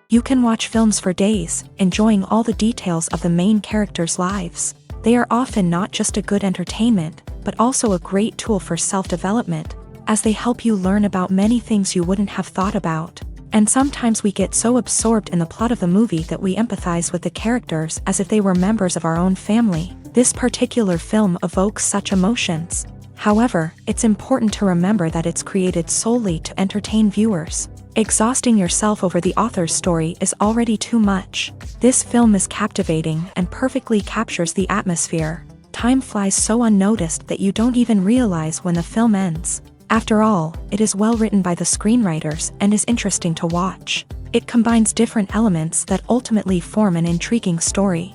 You can watch films for days, enjoying all the details of the main characters' lives. They are often not just a good entertainment, but also a great tool for self-development, as they help you learn about many things you wouldn't have thought about. And sometimes we get so absorbed in the plot of the movie that we empathize with the characters as if they were members of our own family. This particular film evokes such emotions. However, it's important to remember that it's created solely to entertain viewers. Exhausting yourself over the author's story is already too much. This film is captivating and perfectly captures the atmosphere. Time flies so unnoticed that you don't even realize when the film ends. After all, it is well written by the screenwriters and is interesting to watch. It combines different elements that ultimately form an intriguing story.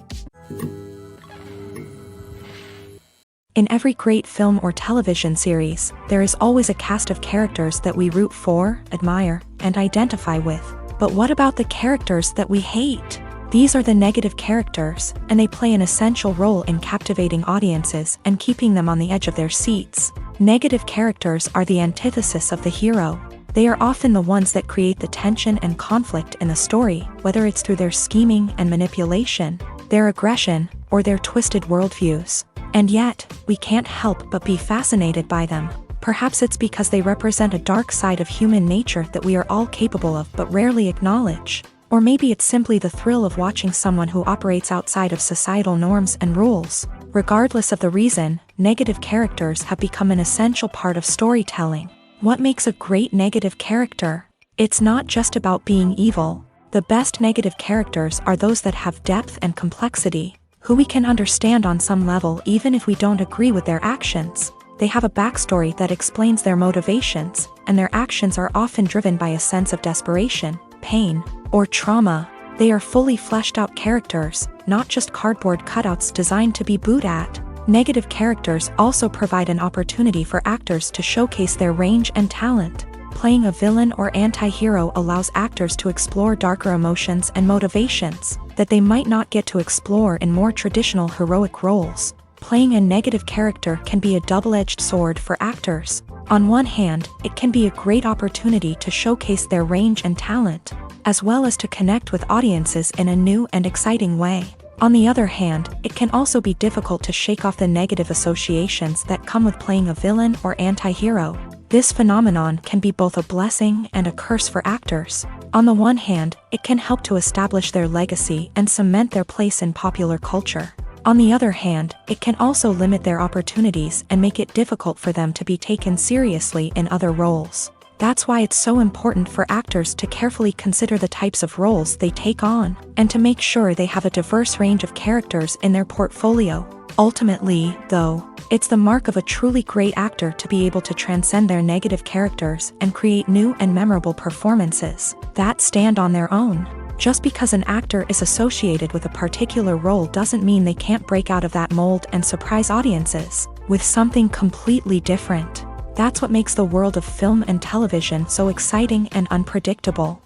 In every great film or television series, there is always a cast of characters that we root for, admire, and identify with. But what about the characters that we hate? These are the negative characters, and they play an essential role in captivating audiences and keeping them on the edge of their seats. Negative characters are the antithesis of the hero. They are often the ones that create the tension and conflict in the story, whether it's through their scheming and manipulation, their aggression, or their twisted worldviews. And yet, we can't help but be fascinated by them. Perhaps it's because they represent a dark side of human nature that we are all capable of but rarely acknowledge. Or maybe it's simply the thrill of watching someone who operates outside of societal norms and rules. Regardless of the reason, negative characters have become an essential part of storytelling. What makes a great negative character? It's not just about being evil. The best negative characters are those that have depth and complexity, who we can understand on some level even if we don't agree with their actions. They have a backstory that explains their motivations, and their actions are often driven by a sense of desperation, pain, or trauma. They are fully fleshed out characters, not just cardboard cutouts designed to be booed at. Negative characters also provide an opportunity for actors to showcase their range and talent. Playing a villain or anti-hero allows actors to explore darker emotions and motivations that they might not get to explore in more traditional heroic roles. Playing a negative character can be a double-edged sword for actors. On one hand, it can be a great opportunity to showcase their range and talent, as well as to connect with audiences in a new and exciting way. On the other hand, it can also be difficult to shake off the negative associations that come with playing a villain or anti-hero. This phenomenon can be both a blessing and a curse for actors. On the one hand, it can help to establish their legacy and cement their place in popular culture. On the other hand, it can also limit their opportunities and make it difficult for them to be taken seriously in other roles. That's why it's so important for actors to carefully consider the types of roles they take on, and to make sure they have a diverse range of characters in their portfolio. Ultimately, though, it's the mark of a truly great actor to be able to transcend their negative characters and create new and memorable performances that stand on their own. Just because an actor is associated with a particular role doesn't mean they can't break out of that mold and surprise audiences with something completely different. That's what makes the world of film and television so exciting and unpredictable.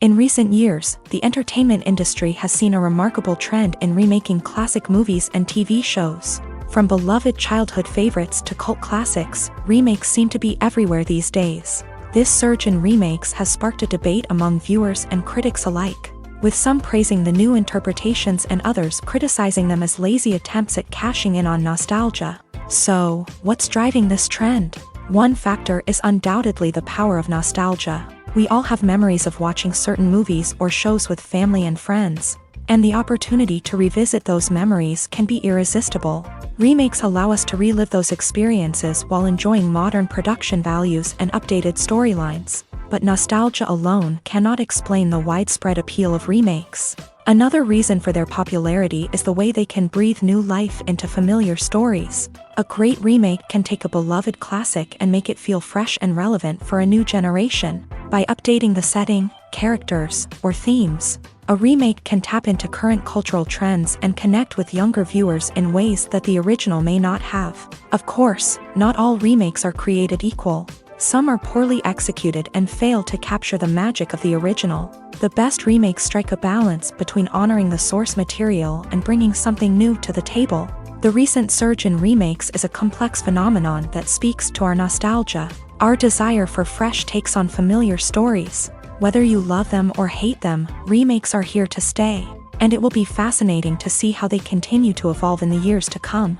In recent years, the entertainment industry has seen a remarkable trend in remaking classic movies and TV shows. From beloved childhood favorites to cult classics, remakes seem to be everywhere these days. This surge in remakes has sparked a debate among viewers and critics alike, with some praising the new interpretations and others criticizing them as lazy attempts at cashing in on nostalgia. So, what's driving this trend? One factor is undoubtedly the power of nostalgia. We all have memories of watching certain movies or shows with family and friends, and the opportunity to revisit those memories can be irresistible. Remakes allow us to relive those experiences while enjoying modern production values and updated storylines. But nostalgia alone cannot explain the widespread appeal of remakes. Another reason for their popularity is the way they can breathe new life into familiar stories. A great remake can take a beloved classic and make it feel fresh and relevant for a new generation. By updating the setting, characters, or themes, a remake can tap into current cultural trends and connect with younger viewers in ways that the original may not have. Of course, not all remakes are created equal. Some are poorly executed and fail to capture the magic of the original. The best remakes strike a balance between honoring the source material and bringing something new to the table. The recent surge in remakes is a complex phenomenon that speaks to our nostalgia. Our desire for fresh takes on familiar stories. Whether you love them or hate them, remakes are here to stay, and it will be fascinating to see how they continue to evolve in the years to come.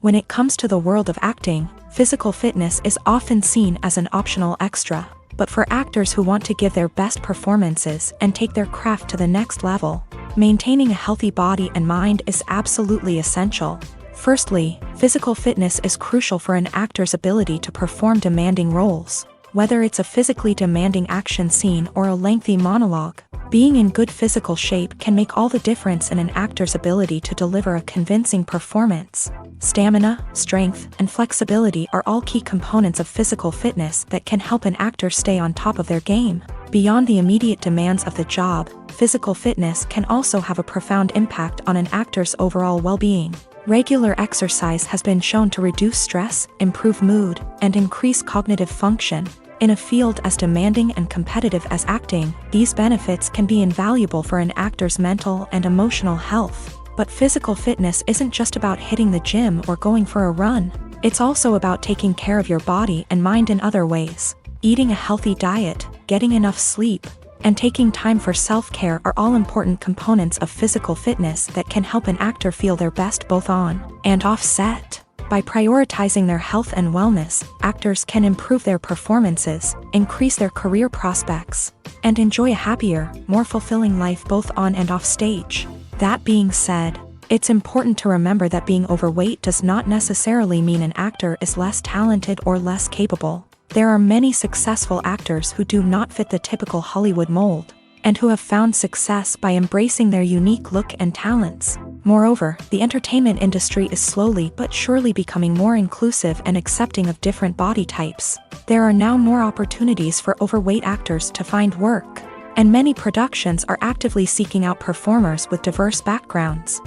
When it comes to the world of acting, physical fitness is often seen as an optional extra, but for actors who want to give their best performances and take their craft to the next level, maintaining a healthy body and mind is absolutely essential. Firstly, physical fitness is crucial for an actor's ability to perform demanding roles. Whether it's a physically demanding action scene or a lengthy monologue, being in good physical shape can make all the difference in an actor's ability to deliver a convincing performance. Stamina, strength, and flexibility are all key components of physical fitness that can help an actor stay on top of their game. Beyond the immediate demands of the job, physical fitness can also have a profound impact on an actor's overall well-being. Regular exercise has been shown to reduce stress, improve mood, and increase cognitive function. In a field as demanding and competitive as acting, these benefits can be invaluable for an actor's mental and emotional health. But physical fitness isn't just about hitting the gym or going for a run. It's also about taking care of your body and mind in other ways. Eating a healthy diet, getting enough sleep, and taking time for self-care are all important components of physical fitness that can help an actor feel their best both on and off set. By prioritizing their health and wellness, actors can improve their performances, increase their career prospects, and enjoy a happier, more fulfilling life both on and off stage. That being said, it's important to remember that being overweight does not necessarily mean an actor is less talented or less capable. There are many successful actors who do not fit the typical Hollywood mold, and who have found success by embracing their unique look and talents. Moreover, the entertainment industry is slowly but surely becoming more inclusive and accepting of different body types. There are now more opportunities for overweight actors to find work, and many productions are actively seeking out performers with diverse backgrounds.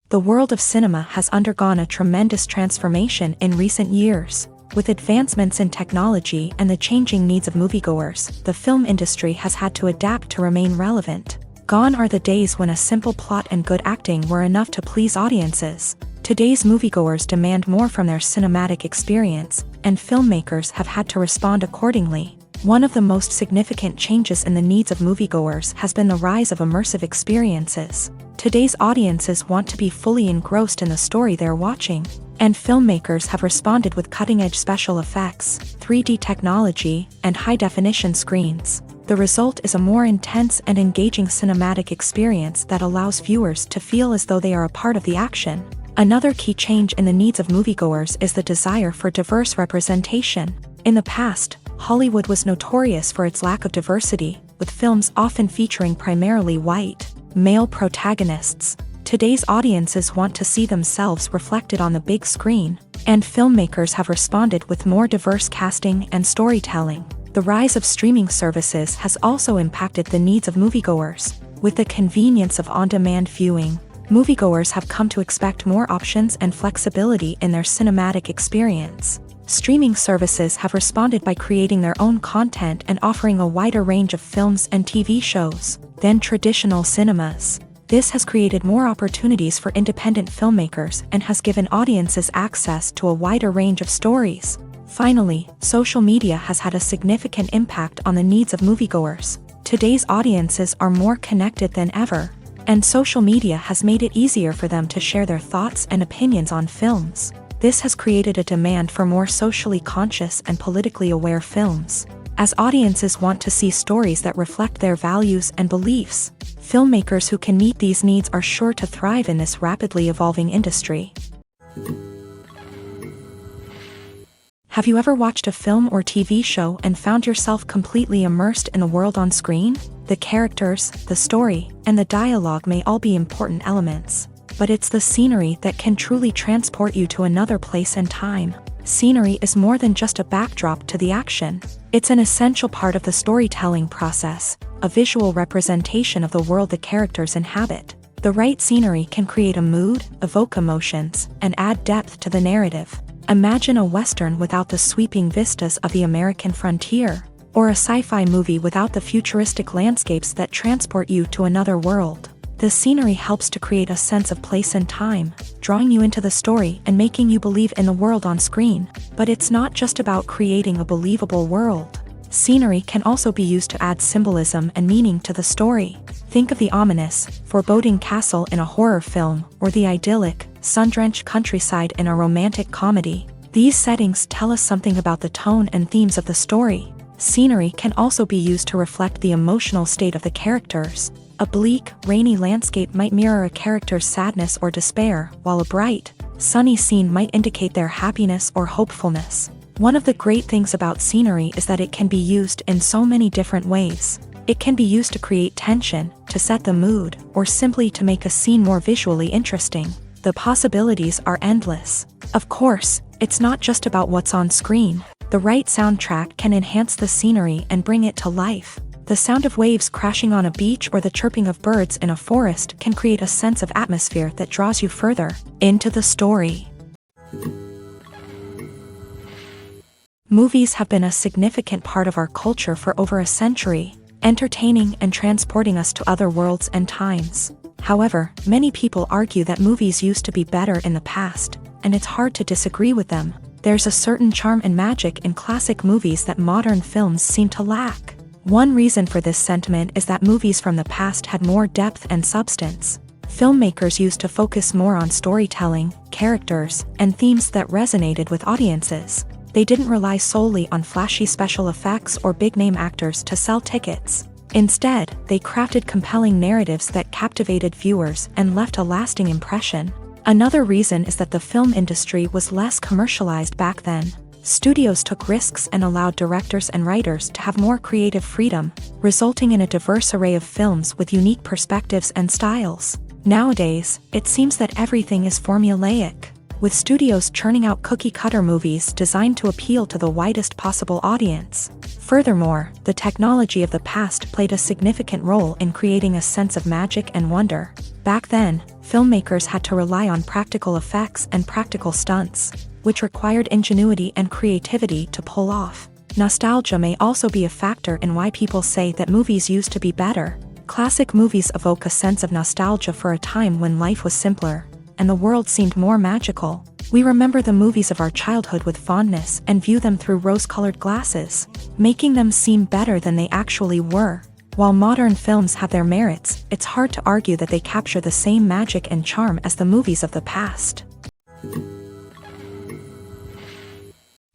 The world of cinema has undergone a tremendous transformation in recent years. With advancements in technology and the changing needs of moviegoers, the film industry has had to adapt to remain relevant. Gone are the days when a simple plot and good acting were enough to please audiences. Today's moviegoers demand more from their cinematic experience, and filmmakers have had to respond accordingly. One of the most significant changes in the needs of moviegoers has been the rise of immersive experiences. Today's audiences want to be fully engrossed in the story they're watching, and filmmakers have responded with cutting-edge special effects, 3D technology, and high-definition screens. The result is a more intense and engaging cinematic experience that allows viewers to feel as though they are a part of the action. Another key change in the needs of moviegoers is the desire for diverse representation. In the past, Hollywood was notorious for its lack of diversity, with films often featuring primarily white, male protagonists. Today's audiences want to see themselves reflected on the big screen, and filmmakers have responded with more diverse casting and storytelling. The rise of streaming services has also impacted the needs of moviegoers. With the convenience of on-demand viewing, moviegoers have come to expect more options and flexibility in their cinematic experience. Streaming services have responded by creating their own content and offering a wider range of films and TV shows than traditional cinemas. This has created more opportunities for independent filmmakers and has given audiences access to a wider range of stories. Finally, social media has had a significant impact on the needs of moviegoers. Today's audiences are more connected than ever, and social media has made it easier for them to share their thoughts and opinions on films. This has created a demand for more socially conscious and politically aware films. As audiences want to see stories that reflect their values and beliefs, filmmakers who can meet these needs are sure to thrive in this rapidly evolving industry. Have you ever watched a film or TV show and found yourself completely immersed in the world on screen? The characters, the story, and the dialogue may all be important elements, but it's the scenery that can truly transport you to another place and time. Scenery is more than just a backdrop to the action. It's an essential part of the storytelling process, a visual representation of the world the characters inhabit. The right scenery can create a mood, evoke emotions, and add depth to the narrative. Imagine a Western without the sweeping vistas of the American frontier, or a sci-fi movie without the futuristic landscapes that transport you to another world. The The scenery helps to create a sense of place and time, drawing you into the story and making you believe in the world on screen. But it's not just about creating a believable world. Scenery can also be used to add symbolism and meaning to the story. Think of the ominous, foreboding castle in a horror film, or the idyllic, sun-drenched countryside in a romantic comedy. These settings tell us something about the tone and themes of the story. Scenery can also be used to reflect the emotional state of the characters. A bleak, rainy landscape might mirror a character's sadness or despair, while a bright, sunny scene might indicate their happiness or hopefulness. One of the great things about scenery is that it can be used in so many different ways. It can be used to create tension, to set the mood, or simply to make a scene more visually interesting. The possibilities are endless. Of course, it's not just about what's on screen. The right soundtrack can enhance the scenery and bring it to life. The sound of waves crashing on a beach or the chirping of birds in a forest can create a sense of atmosphere that draws you further into the story. Movies have been a significant part of our culture for over a century, entertaining and transporting us to other worlds and times. However, many people argue that movies used to be better in the past, and it's hard to disagree with them. There's a certain charm and magic in classic movies that modern films seem to lack. One reason for this sentiment is that movies from the past had more depth and substance. Filmmakers used to focus more on storytelling, characters, and themes that resonated with audiences. They didn't rely solely on flashy special effects or big-name actors to sell tickets. Instead, they crafted compelling narratives that captivated viewers and left a lasting impression. Another reason is that the film industry was less commercialized back then. Studios took risks and allowed directors and writers to have more creative freedom, resulting in a diverse array of films with unique perspectives and styles. Nowadays, it seems that everything is formulaic, with studios churning out cookie-cutter movies designed to appeal to the widest possible audience. Furthermore, the technology of the past played a significant role in creating a sense of magic and wonder. Back then, filmmakers had to rely on practical effects and practical stunts, which required ingenuity and creativity to pull off. Nostalgia may also be a factor in why people say that movies used to be better. Classic movies evoke a sense of nostalgia for a time when life was simpler, and the world seemed more magical. We remember the movies of our childhood with fondness and view them through rose-colored glasses, making them seem better than they actually were. While modern films have their merits, it's hard to argue that they capture the same magic and charm as the movies of the past.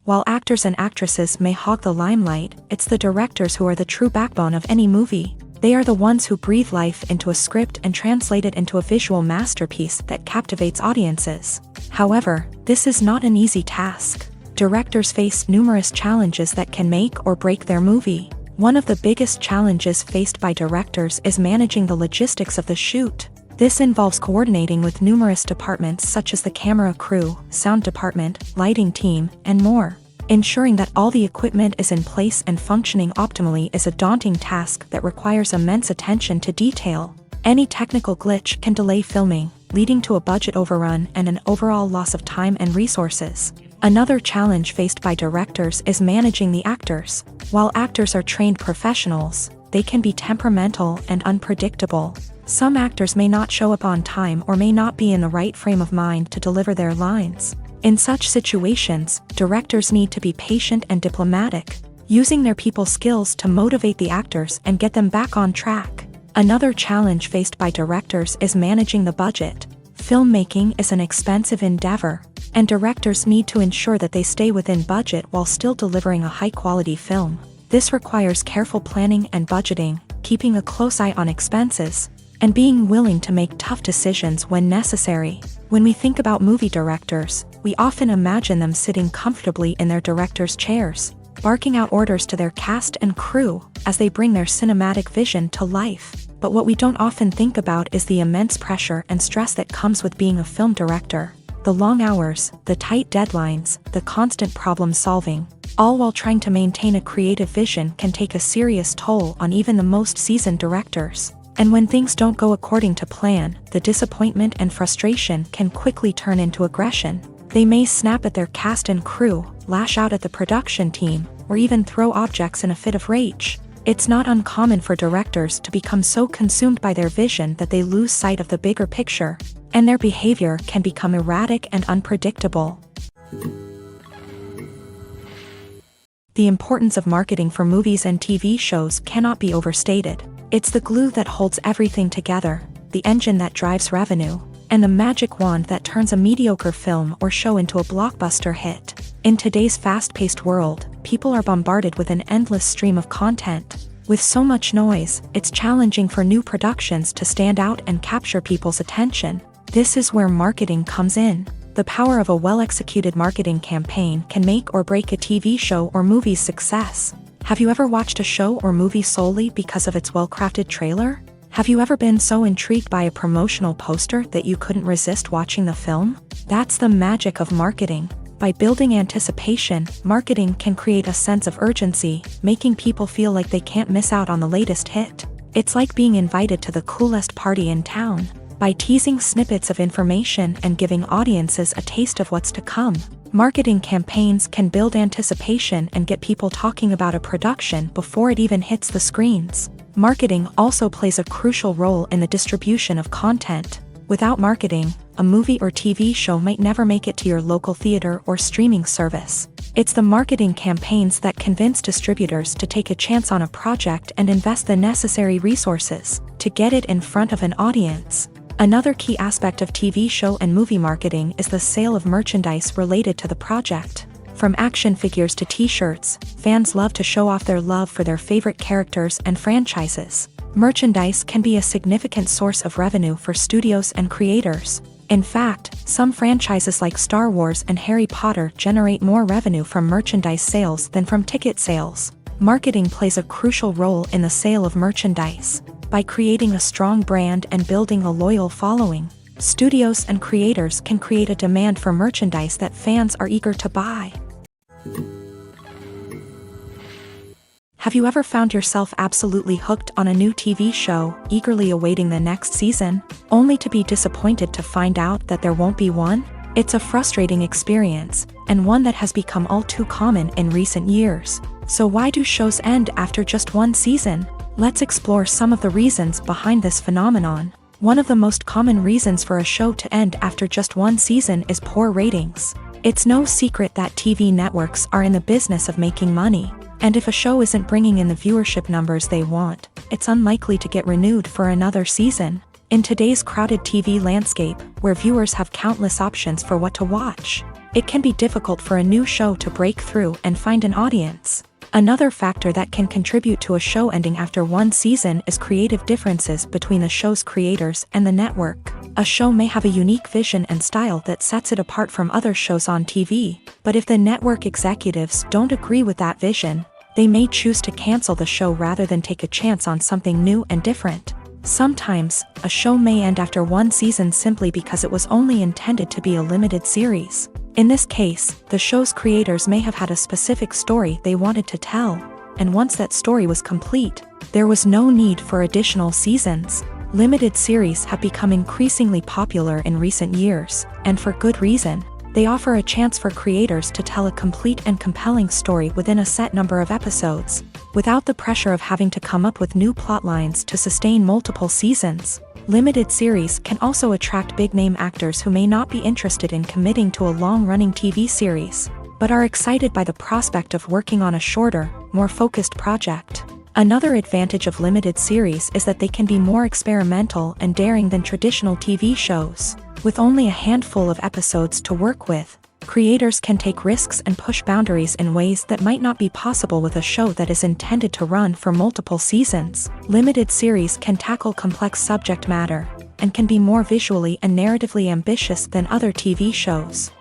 While actors and actresses may hog the limelight, it's the directors who are the true backbone of any movie. They are the ones who breathe life into a script and translate it into a visual masterpiece that captivates audiences. However, this is not an easy task. Directors face numerous challenges that can make or break their movie. One of the biggest challenges faced by directors is managing the logistics of the shoot. This involves coordinating with numerous departments such as the camera crew, sound department, lighting team, and more. Ensuring that all the equipment is in place and functioning optimally is a daunting task that requires immense attention to detail. Any technical glitch can delay filming, leading to a budget overrun and an overall loss of time and resources. Another challenge faced by directors is managing the actors. While actors are trained professionals, they can be temperamental and unpredictable. Some actors may not show up on time or may not be in the right frame of mind to deliver their lines. In such situations, directors need to be patient and diplomatic, using their people skills to motivate the actors and get them back on track. Another challenge faced by directors is managing the budget. Filmmaking is an expensive endeavor, and directors need to ensure that they stay within budget while still delivering a high-quality film. This requires careful planning and budgeting, keeping a close eye on expenses, and being willing to make tough decisions when necessary. When we think about movie directors, we often imagine them sitting comfortably in their director's chairs, barking out orders to their cast and crew as they bring their cinematic vision to life. But what we don't often think about is the immense pressure and stress that comes with being a film director. The long hours, the tight deadlines, the constant problem solving, all while trying to maintain a creative vision can take a serious toll on even the most seasoned directors. And when things don't go according to plan, the disappointment and frustration can quickly turn into aggression. They may snap at their cast and crew, lash out at the production team, or even throw objects in a fit of rage. It's not uncommon for directors to become so consumed by their vision that they lose sight of the bigger picture, and their behavior can become erratic and unpredictable. The importance of marketing for movies and TV shows cannot be overstated. It's the glue that holds everything together, the engine that drives revenue, and the magic wand that turns a mediocre film or show into a blockbuster hit. In today's fast-paced world, people are bombarded with an endless stream of content. With so much noise, it's challenging for new productions to stand out and capture people's attention. This is where marketing comes in. The power of a well-executed marketing campaign can make or break a TV show or movie's success. Have you ever watched a show or movie solely because of its well-crafted trailer? Have you ever been so intrigued by a promotional poster that you couldn't resist watching the film? That's the magic of marketing. By building anticipation, marketing can create a sense of urgency, making people feel like they can't miss out on the latest hit. It's like being invited to the coolest party in town. By teasing snippets of information and giving audiences a taste of what's to come, marketing campaigns can build anticipation and get people talking about a production before it even hits the screens. Marketing also plays a crucial role in the distribution of content. Without marketing, a movie or TV show might never make it to your local theater or streaming service. It's the marketing campaigns that convince distributors to take a chance on a project and invest the necessary resources to get it in front of an audience. Another key aspect of TV show and movie marketing is the sale of merchandise related to the project. From action figures to t-shirts, fans love to show off their love for their favorite characters and franchises. Merchandise can be a significant source of revenue for studios and creators. In fact, some franchises like Star Wars and Harry Potter generate more revenue from merchandise sales than from ticket sales. Marketing plays a crucial role in the sale of merchandise. By creating a strong brand and building a loyal following, studios and creators can create a demand for merchandise that fans are eager to buy. Have you ever found yourself absolutely hooked on a new TV show, eagerly awaiting the next season, only to be disappointed to find out that there won't be one? It's a frustrating experience, and one that has become all too common in recent years. So why do shows end after just one season? Let's explore some of the reasons behind this phenomenon. One of the most common reasons for a show to end after just one season is poor ratings. It's no secret that TV networks are in the business of making money, and if a show isn't bringing in the viewership numbers they want, it's unlikely to get renewed for another season. In today's crowded TV landscape, where viewers have countless options for what to watch, it can be difficult for a new show to break through and find an audience. Another factor that can contribute to a show ending after one season is creative differences between the show's creators and the network. A show may have a unique vision and style that sets it apart from other shows on TV, but if the network executives don't agree with that vision, they may choose to cancel the show rather than take a chance on something new and different. Sometimes, a show may end after one season simply because it was only intended to be a limited series. In this case, the show's creators may have had a specific story they wanted to tell, and once that story was complete, there was no need for additional seasons. Limited series have become increasingly popular in recent years, and for good reason. They offer a chance for creators to tell a complete and compelling story within a set number of episodes, without the pressure of having to come up with new plotlines to sustain multiple seasons. Limited series can also attract big-name actors who may not be interested in committing to a long-running TV series, but are excited by the prospect of working on a shorter, more focused project. Another advantage of limited series is that they can be more experimental and daring than traditional TV shows. With only a handful of episodes to work with, creators can take risks and push boundaries in ways that might not be possible with a show that is intended to run for multiple seasons. Limited series can tackle complex subject matter, and can be more visually and narratively ambitious than other TV shows.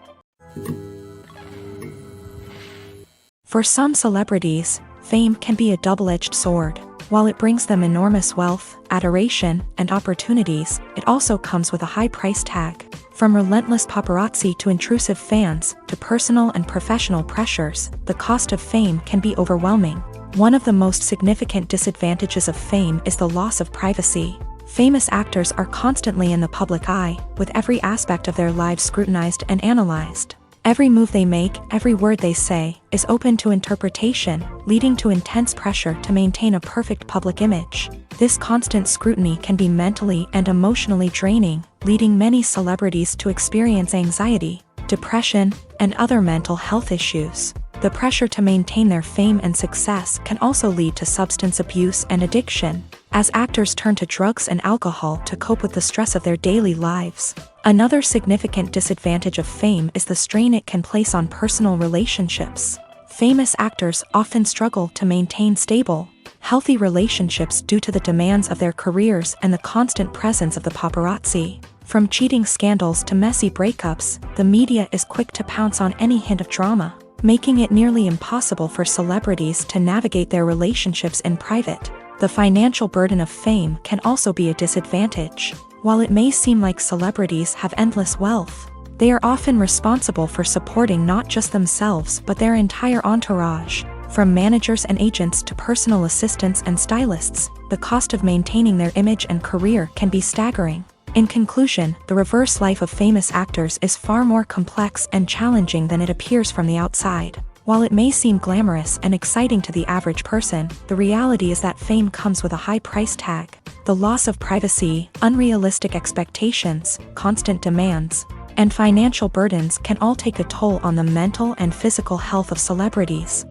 For some celebrities, fame can be a double-edged sword. While it brings them enormous wealth, adoration, and opportunities, it also comes with a high price tag. From relentless paparazzi to intrusive fans, to personal and professional pressures, the cost of fame can be overwhelming. One of the most significant disadvantages of fame is the loss of privacy. Famous actors are constantly in the public eye, with every aspect of their lives scrutinized and analyzed. Every move they make, every word they say, is open to interpretation, leading to intense pressure to maintain a perfect public image. This constant scrutiny can be mentally and emotionally draining, leading many celebrities to experience anxiety, depression, and other mental health issues. The pressure to maintain their fame and success can also lead to substance abuse and addiction, as actors turn to drugs and alcohol to cope with the stress of their daily lives. Another significant disadvantage of fame is the strain it can place on personal relationships. Famous actors often struggle to maintain stable, healthy relationships due to the demands of their careers and the constant presence of the paparazzi. From cheating scandals to messy breakups, the media is quick to pounce on any hint of drama, making it nearly impossible for celebrities to navigate their relationships in private. The financial burden of fame can also be a disadvantage. While it may seem like celebrities have endless wealth, they are often responsible for supporting not just themselves but their entire entourage. From managers and agents to personal assistants and stylists, the cost of maintaining their image and career can be staggering. In conclusion, the reverse life of famous actors is far more complex and challenging than it appears from the outside. While it may seem glamorous and exciting to the average person, the reality is that fame comes with a high price tag. The loss of privacy, unrealistic expectations, constant demands, and financial burdens can all take a toll on the mental and physical health of celebrities.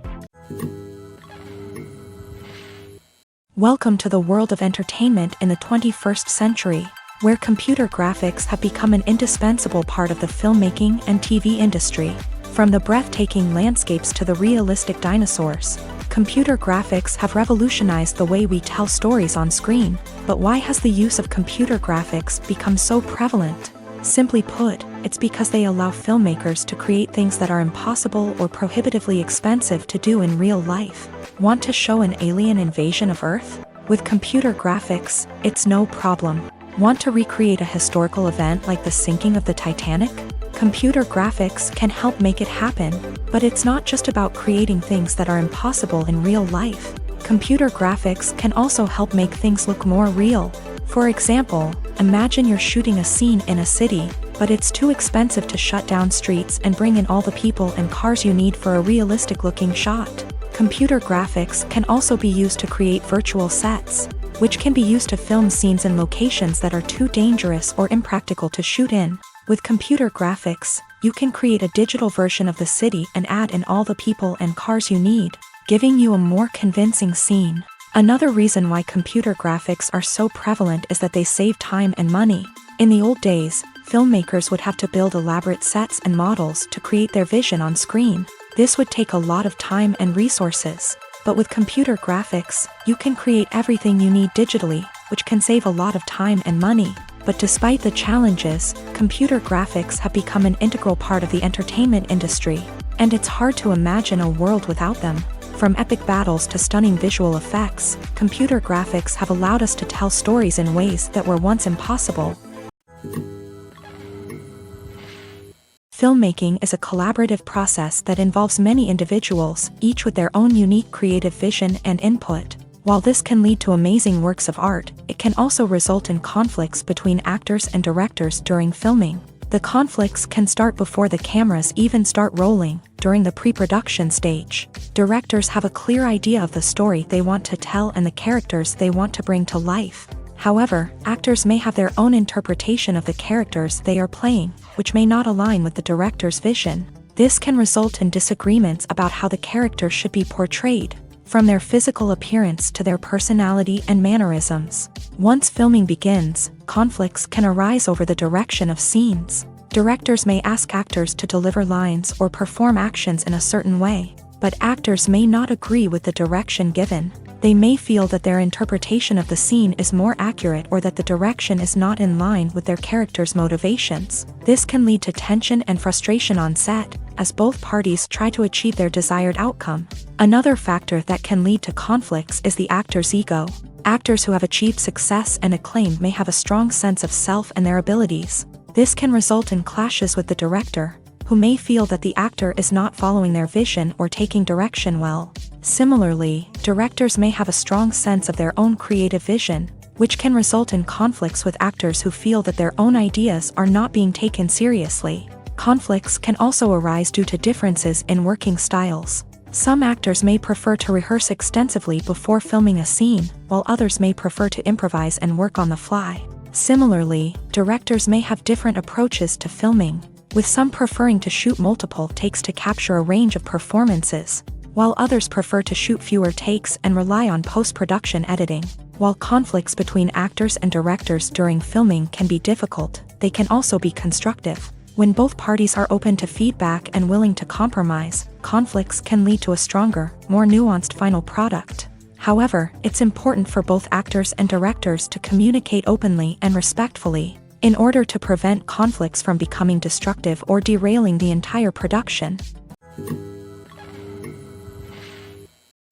Welcome to the world of entertainment in the 21st century, where computer graphics have become an indispensable part of the filmmaking and TV industry. From the breathtaking landscapes to the realistic dinosaurs, computer graphics have revolutionized the way we tell stories on screen. But why has the use of computer graphics become so prevalent? Simply put, it's because they allow filmmakers to create things that are impossible or prohibitively expensive to do in real life. Want to show an alien invasion of Earth? With computer graphics, it's no problem. Want to recreate a historical event like the sinking of the Titanic? Computer graphics can help make it happen, but it's not just about creating things that are impossible in real life. Computer graphics can also help make things look more real. For example, imagine you're shooting a scene in a city, but it's too expensive to shut down streets and bring in all the people and cars you need for a realistic-looking shot. Computer graphics can also be used to create virtual sets, which can be used to film scenes in locations that are too dangerous or impractical to shoot in. With computer graphics, you can create a digital version of the city and add in all the people and cars you need, giving you a more convincing scene. Another reason why computer graphics are so prevalent is that they save time and money. In the old days, filmmakers would have to build elaborate sets and models to create their vision on screen. This would take a lot of time and resources. But with computer graphics, you can create everything you need digitally, which can save a lot of time and money. But despite the challenges, computer graphics have become an integral part of the entertainment industry, and it's hard to imagine a world without them. From epic battles to stunning visual effects, computer graphics have allowed us to tell stories in ways that were once impossible. Filmmaking is a collaborative process that involves many individuals, each with their own unique creative vision and input. While this can lead to amazing works of art, it can also result in conflicts between actors and directors during filming. The conflicts can start before the cameras even start rolling, during the pre-production stage. Directors have a clear idea of the story they want to tell and the characters they want to bring to life. However, actors may have their own interpretation of the characters they are playing, which may not align with the director's vision. This can result in disagreements about how the character should be portrayed, from their physical appearance to their personality and mannerisms. Once filming begins, conflicts can arise over the direction of scenes. Directors may ask actors to deliver lines or perform actions in a certain way, but actors may not agree with the direction given. They may feel that their interpretation of the scene is more accurate or that the direction is not in line with their character's motivations. This can lead to tension and frustration on set, as both parties try to achieve their desired outcome. Another factor that can lead to conflicts is the actor's ego. Actors who have achieved success and acclaim may have a strong sense of self and their abilities. This can result in clashes with the director, who may feel that the actor is not following their vision or taking direction well. Similarly, directors may have a strong sense of their own creative vision, which can result in conflicts with actors who feel that their own ideas are not being taken seriously. Conflicts can also arise due to differences in working styles. Some actors may prefer to rehearse extensively before filming a scene, while others may prefer to improvise and work on the fly. Similarly, directors may have different approaches to filming, with some preferring to shoot multiple takes to capture a range of performances, while others prefer to shoot fewer takes and rely on post-production editing. While conflicts between actors and directors during filming can be difficult, they can also be constructive. When both parties are open to feedback and willing to compromise, conflicts can lead to a stronger, more nuanced final product. However, it's important for both actors and directors to communicate openly and respectfully, in order to prevent conflicts from becoming destructive or derailing the entire production.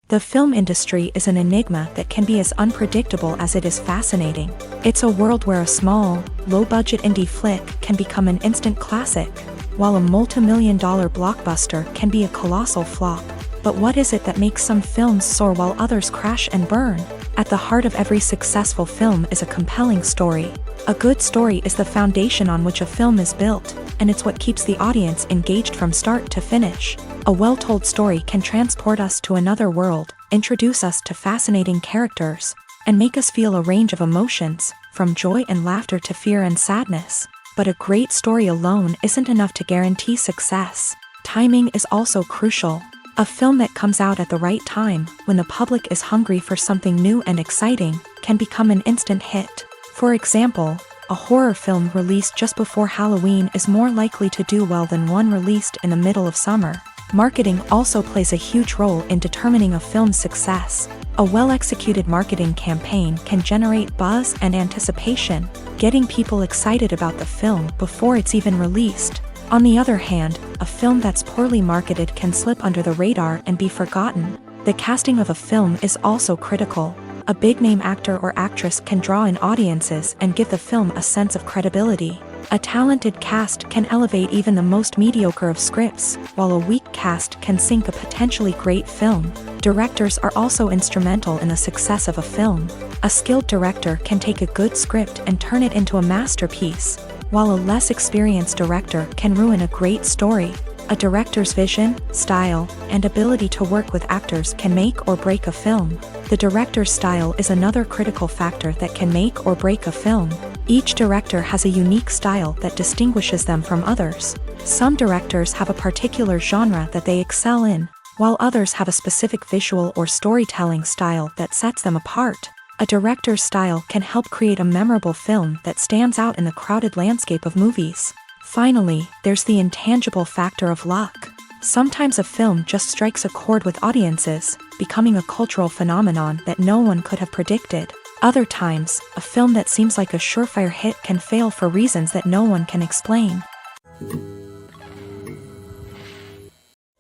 The film industry is an enigma that can be as unpredictable as it is fascinating. It's a world where a small, low-budget indie flick can become an instant classic, while a multi-million-dollar blockbuster can be a colossal flop. But what is it that makes some films soar while others crash and burn? At the heart of every successful film is a compelling story. A good story is the foundation on which a film is built, and it's what keeps the audience engaged from start to finish. A well-told story can transport us to another world, introduce us to fascinating characters, and make us feel a range of emotions, from joy and laughter to fear and sadness. But a great story alone isn't enough to guarantee success. Timing is also crucial. A film that comes out at the right time, when the public is hungry for something new and exciting, can become an instant hit. For example, a horror film released just before Halloween is more likely to do well than one released in the middle of summer. Marketing also plays a huge role in determining a film's success. A well-executed marketing campaign can generate buzz and anticipation, getting people excited about the film before it's even released. On the other hand, a film that's poorly marketed can slip under the radar and be forgotten. The casting of a film is also critical. A big-name actor or actress can draw in audiences and give the film a sense of credibility. A talented cast can elevate even the most mediocre of scripts, while a weak cast can sink a potentially great film. Directors are also instrumental in the success of a film. A skilled director can take a good script and turn it into a masterpiece, while a less experienced director can ruin a great story. A director's vision, style, and ability to work with actors can make or break a film. The director's style is another critical factor that can make or break a film. Each director has a unique style that distinguishes them from others. Some directors have a particular genre that they excel in, while others have a specific visual or storytelling style that sets them apart. A director's style can help create a memorable film that stands out in the crowded landscape of movies. Finally, there's the intangible factor of luck. Sometimes a film just strikes a chord with audiences, becoming a cultural phenomenon that no one could have predicted. Other times, a film that seems like a surefire hit can fail for reasons that no one can explain.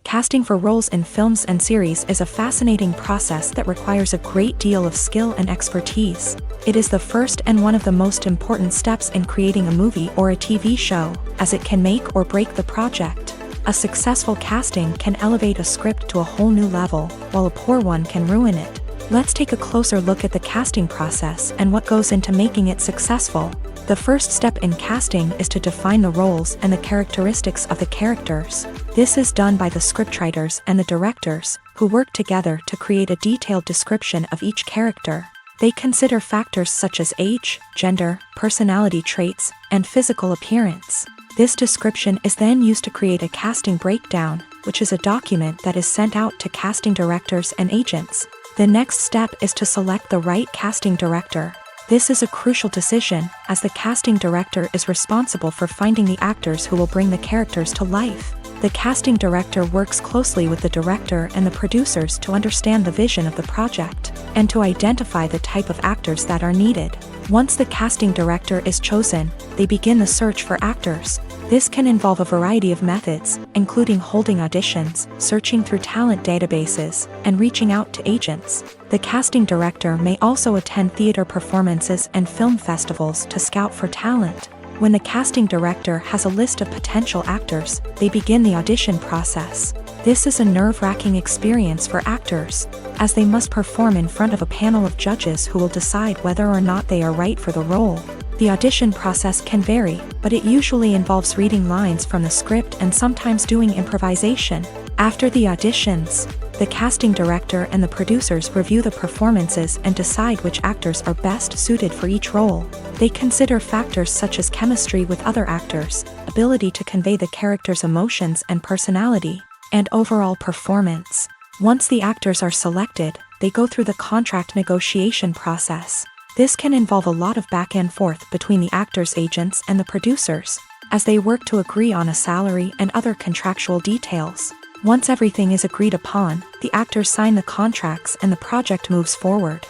Casting for roles in films and series is a fascinating process that requires a great deal of skill and expertise. It is the first and one of the most important steps in creating a movie or a TV show, as it can make or break the project. A successful casting can elevate a script to a whole new level, while a poor one can ruin it. Let's take a closer look at the casting process and what goes into making it successful. The first step in casting is to define the roles and the characteristics of the characters. This is done by the scriptwriters and the directors, who work together to create a detailed description of each character. They consider factors such as age, gender, personality traits, and physical appearance. This description is then used to create a casting breakdown, which is a document that is sent out to casting directors and agents. The next step is to select the right casting director. This is a crucial decision, as the casting director is responsible for finding the actors who will bring the characters to life. The casting director works closely with the director and the producers to understand the vision of the project, and to identify the type of actors that are needed. Once the casting director is chosen, they begin the search for actors. This can involve a variety of methods, including holding auditions, searching through talent databases, and reaching out to agents. The casting director may also attend theater performances and film festivals to scout for talent. When the casting director has a list of potential actors, they begin the audition process. This is a nerve-wracking experience for actors, as they must perform in front of a panel of judges who will decide whether or not they are right for the role. The audition process can vary, but but it usually involves reading lines from the script and sometimes doing improvisation. After the auditions, the casting director and the producers review the performances and decide which actors are best suited for each role. They consider factors such as chemistry with other actors, ability to convey the character's emotions and personality, and overall performance. Once the actors are selected, they go through the contract negotiation process. This can involve a lot of back and forth between the actors' agents and the producers, as they work to agree on a salary and other contractual details. Once everything is agreed upon, the actors sign the contracts and the project moves forward.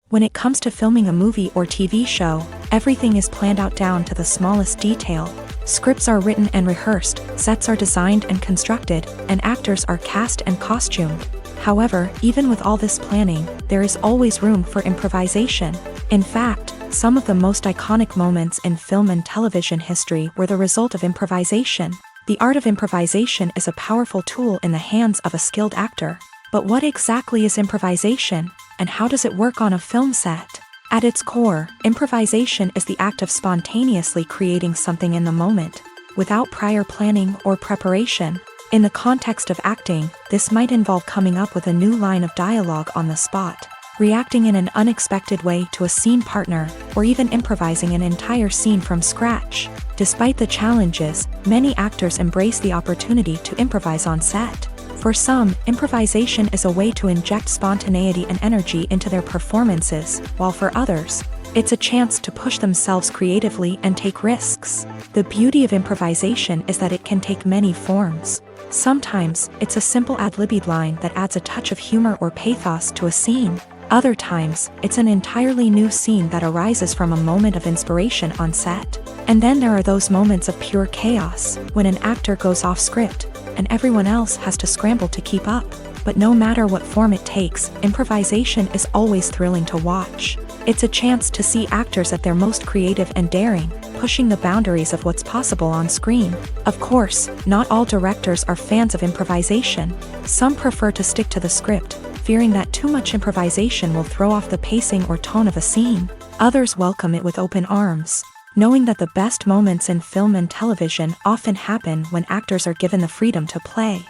When it comes to filming a movie or TV show, everything is planned out down to the smallest detail. Scripts are written and rehearsed, sets are designed and constructed, and actors are cast and costumed. However, even with all this planning, there is always room for improvisation. In fact, some of the most iconic moments in film and television history were the result of improvisation. The art of improvisation is a powerful tool in the hands of a skilled actor. But what exactly is improvisation, and how does it work on a film set? At its core, improvisation is the act of spontaneously creating something in the moment, without prior planning or preparation. In the context of acting, this might involve coming up with a new line of dialogue on the spot, reacting in an unexpected way to a scene partner, or even improvising an entire scene from scratch. Despite the challenges, many actors embrace the opportunity to improvise on set. For some, improvisation is a way to inject spontaneity and energy into their performances, while for others, it's a chance to push themselves creatively and take risks. The beauty of improvisation is that it can take many forms. Sometimes, it's a simple ad-libbed line that adds a touch of humor or pathos to a scene. Other times, it's an entirely new scene that arises from a moment of inspiration on set. And then there are those moments of pure chaos, when an actor goes off script, and everyone else has to scramble to keep up. But no matter what form it takes, improvisation is always thrilling to watch. It's a chance to see actors at their most creative and daring, pushing the boundaries of what's possible on screen. Of course, not all directors are fans of improvisation. Some prefer to stick to the script, fearing that too much improvisation will throw off the pacing or tone of a scene. Others welcome it with open arms, knowing that the best moments in film and television often happen when actors are given the freedom to play.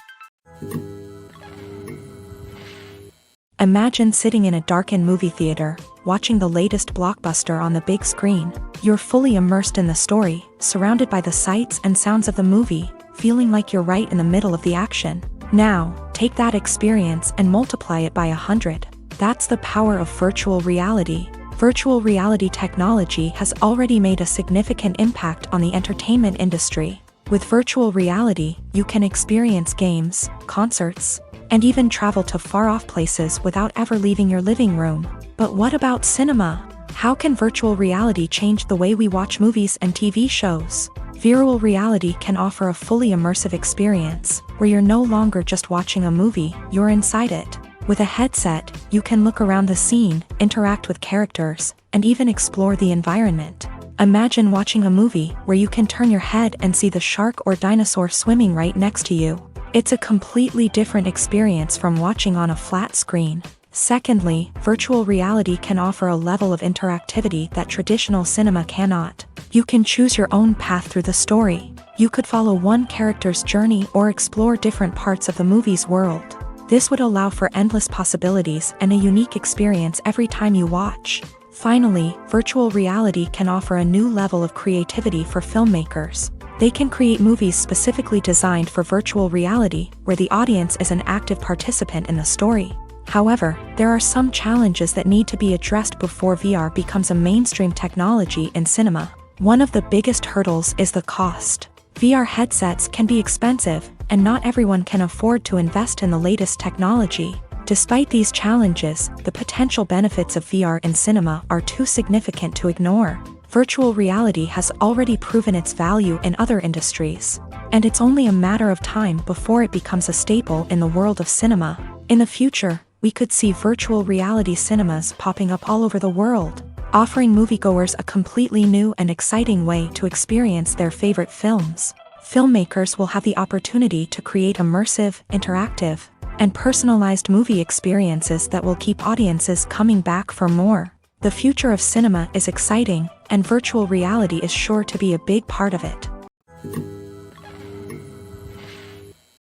Imagine sitting in a darkened movie theater, watching the latest blockbuster on the big screen. You're fully immersed in the story, surrounded by the sights and sounds of the movie, feeling like you're right in the middle of the action. Now, take that experience and multiply it by 100. That's the power of virtual reality. Virtual reality technology has already made a significant impact on the entertainment industry. With virtual reality, you can experience games, concerts, and even travel to far-off places without ever leaving your living room. But what about cinema? How can virtual reality change the way we watch movies and TV shows? Virtual reality can offer a fully immersive experience, where you're no longer just watching a movie, you're inside it. With a headset, you can look around the scene, interact with characters, and even explore the environment. Imagine watching a movie where you can turn your head and see the shark or dinosaur swimming right next to you. It's a completely different experience from watching on a flat screen. Secondly, virtual reality can offer a level of interactivity that traditional cinema cannot. You can choose your own path through the story. You could follow one character's journey or explore different parts of the movie's world. This would allow for endless possibilities and a unique experience every time you watch. Finally, virtual reality can offer a new level of creativity for filmmakers. They can create movies specifically designed for virtual reality, where the audience is an active participant in the story. However, there are some challenges that need to be addressed before VR becomes a mainstream technology in cinema. One of the biggest hurdles is the cost. VR headsets can be expensive, and not everyone can afford to invest in the latest technology. Despite these challenges, the potential benefits of VR in cinema are too significant to ignore. Virtual reality has already proven its value in other industries, and it's only a matter of time before it becomes a staple in the world of cinema. In the future, we could see virtual reality cinemas popping up all over the world, offering moviegoers a completely new and exciting way to experience their favorite films. Filmmakers will have the opportunity to create immersive, interactive, and personalized movie experiences that will keep audiences coming back for more. The future of cinema is exciting, and virtual reality is sure to be a big part of it.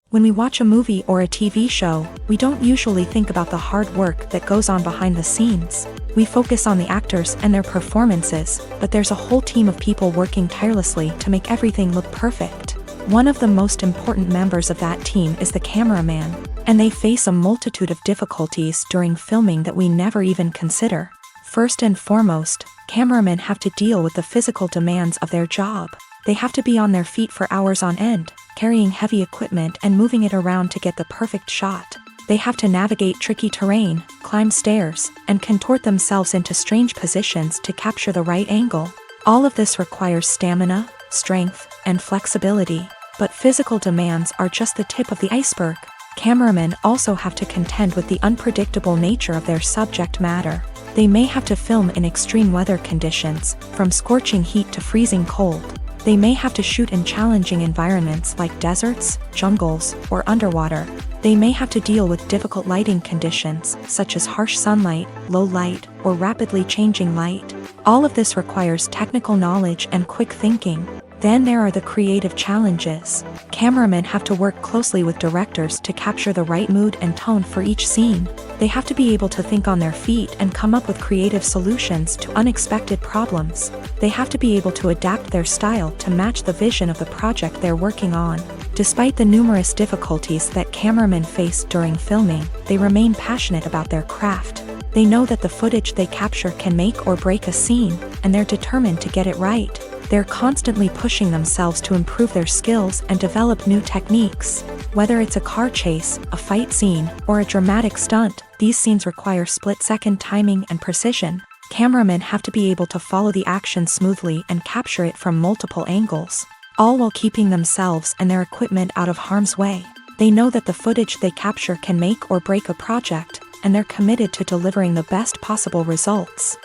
When we watch a movie or a TV show, we don't usually think about the hard work that goes on behind the scenes. We focus on the actors and their performances, but there's a whole team of people working tirelessly to make everything look perfect. One of the most important members of that team is the cameraman, and they face a multitude of difficulties during filming that we never even consider. First and foremost, cameramen have to deal with the physical demands of their job. They have to be on their feet for hours on end, carrying heavy equipment and moving it around to get the perfect shot. They have to navigate tricky terrain, climb stairs, and contort themselves into strange positions to capture the right angle. All of this requires stamina, strength, and flexibility. But physical demands are just the tip of the iceberg. Cameramen also have to contend with the unpredictable nature of their subject matter. They may have to film in extreme weather conditions, from scorching heat to freezing cold. They may have to shoot in challenging environments like deserts, jungles, or underwater. They may have to deal with difficult lighting conditions, such as harsh sunlight, low light, or rapidly changing light. All of this requires technical knowledge and quick thinking. Then there are the creative challenges. Cameramen have to work closely with directors to capture the right mood and tone for each scene. They have to be able to think on their feet and come up with creative solutions to unexpected problems. They have to be able to adapt their style to match the vision of the project they're working on. Despite the numerous difficulties that cameramen face during filming, they remain passionate about their craft. They know that the footage they capture can make or break a scene, and they're determined to get it right. They're constantly pushing themselves to improve their skills and develop new techniques. Whether it's a car chase, a fight scene, or a dramatic stunt, these scenes require split-second timing and precision. Cameramen have to be able to follow the action smoothly and capture it from multiple angles, all while keeping themselves and their equipment out of harm's way. They know that the footage they capture can make or break a project, and they're committed to delivering the best possible results.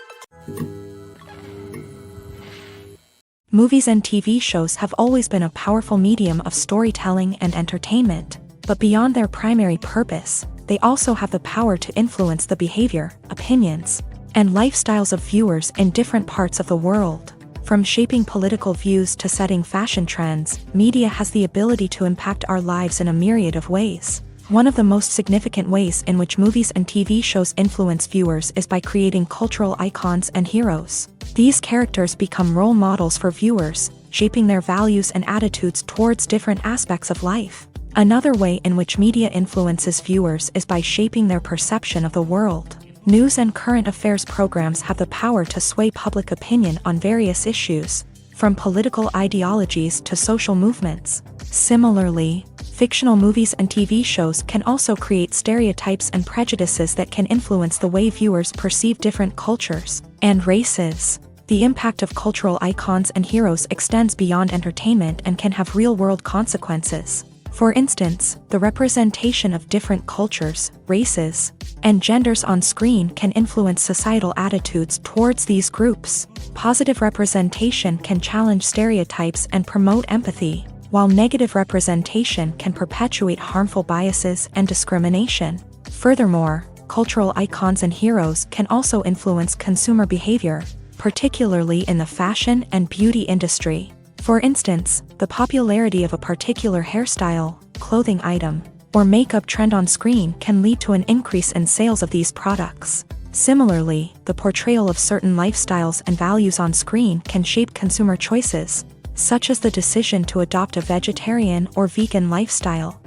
Movies and TV shows have always been a powerful medium of storytelling and entertainment, but beyond their primary purpose, they also have the power to influence the behavior, opinions, and lifestyles of viewers in different parts of the world. From shaping political views to setting fashion trends, media has the ability to impact our lives in a myriad of ways. One of the most significant ways in which movies and TV shows influence viewers is by creating cultural icons and heroes. These characters become role models for viewers, shaping their values and attitudes towards different aspects of life. Another way in which media influences viewers is by shaping their perception of the world. News and current affairs programs have the power to sway public opinion on various issues, from political ideologies to social movements. Similarly, fictional movies and TV shows can also create stereotypes and prejudices that can influence the way viewers perceive different cultures and races. The impact of cultural icons and heroes extends beyond entertainment and can have real-world consequences. For instance, the representation of different cultures, races, and genders on screen can influence societal attitudes towards these groups. Positive representation can challenge stereotypes and promote empathy, while negative representation can perpetuate harmful biases and discrimination. Furthermore, cultural icons and heroes can also influence consumer behavior, particularly in the fashion and beauty industry. For instance, the popularity of a particular hairstyle, clothing item, or makeup trend on screen can lead to an increase in sales of these products. Similarly, the portrayal of certain lifestyles and values on screen can shape consumer choices, such as the decision to adopt a vegetarian or vegan lifestyle.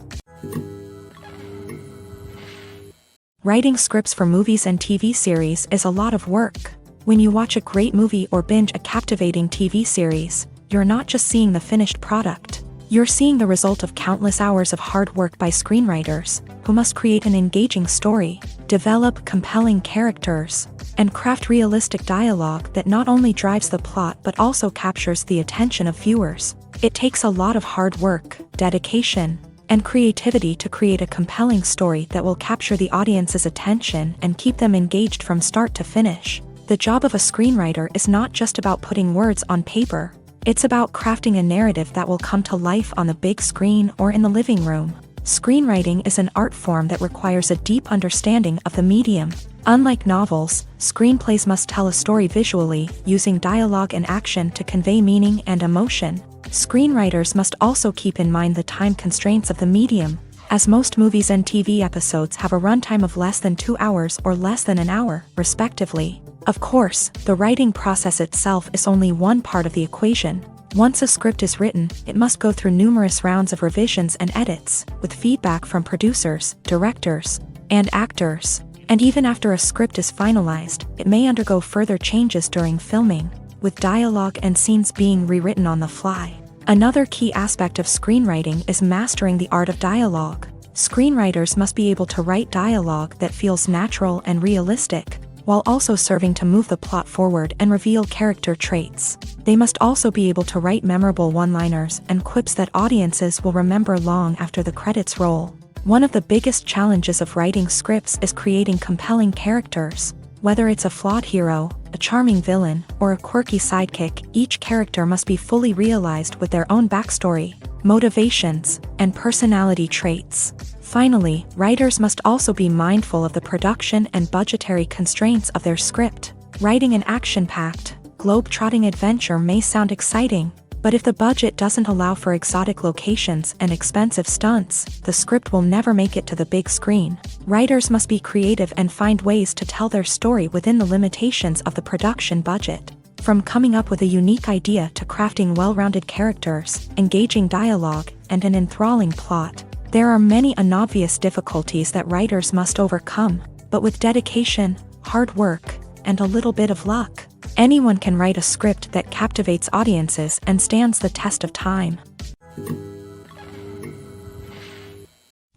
Writing scripts for movies and TV series is a lot of work. When you watch a great movie or binge a captivating TV series, you're not just seeing the finished product. You're seeing the result of countless hours of hard work by screenwriters, who must create an engaging story, develop compelling characters, and craft realistic dialogue that not only drives the plot but also captures the attention of viewers. It takes a lot of hard work, dedication, and creativity to create a compelling story that will capture the audience's attention and keep them engaged from start to finish. The job of a screenwriter is not just about putting words on paper. It's about crafting a narrative that will come to life on the big screen or in the living room. Screenwriting is an art form that requires a deep understanding of the medium. Unlike novels, screenplays must tell a story visually, using dialogue and action to convey meaning and emotion. Screenwriters must also keep in mind the time constraints of the medium, as most movies and TV episodes have a runtime of less than 2 hours or less than an hour, respectively. Of course, the writing process itself is only one part of the equation. Once a script is written, it must go through numerous rounds of revisions and edits, with feedback from producers, directors, and actors. And even after a script is finalized, it may undergo further changes during filming, with dialogue and scenes being rewritten on the fly. Another key aspect of screenwriting is mastering the art of dialogue. Screenwriters must be able to write dialogue that feels natural and realistic, while also serving to move the plot forward and reveal character traits. They must also be able to write memorable one-liners and quips that audiences will remember long after the credits roll. One of the biggest challenges of writing scripts is creating compelling characters. Whether it's a flawed hero, a charming villain, or a quirky sidekick, each character must be fully realized with their own backstory, motivations, and personality traits. Finally, writers must also be mindful of the production and budgetary constraints of their script. Writing an action-packed, globe-trotting adventure may sound exciting, but if the budget doesn't allow for exotic locations and expensive stunts, the script will never make it to the big screen. Writers must be creative and find ways to tell their story within the limitations of the production budget. From coming up with a unique idea to crafting well-rounded characters, engaging dialogue, and an enthralling plot, there are many unobvious difficulties that writers must overcome, but with dedication, hard work, and a little bit of luck, anyone can write a script that captivates audiences and stands the test of time.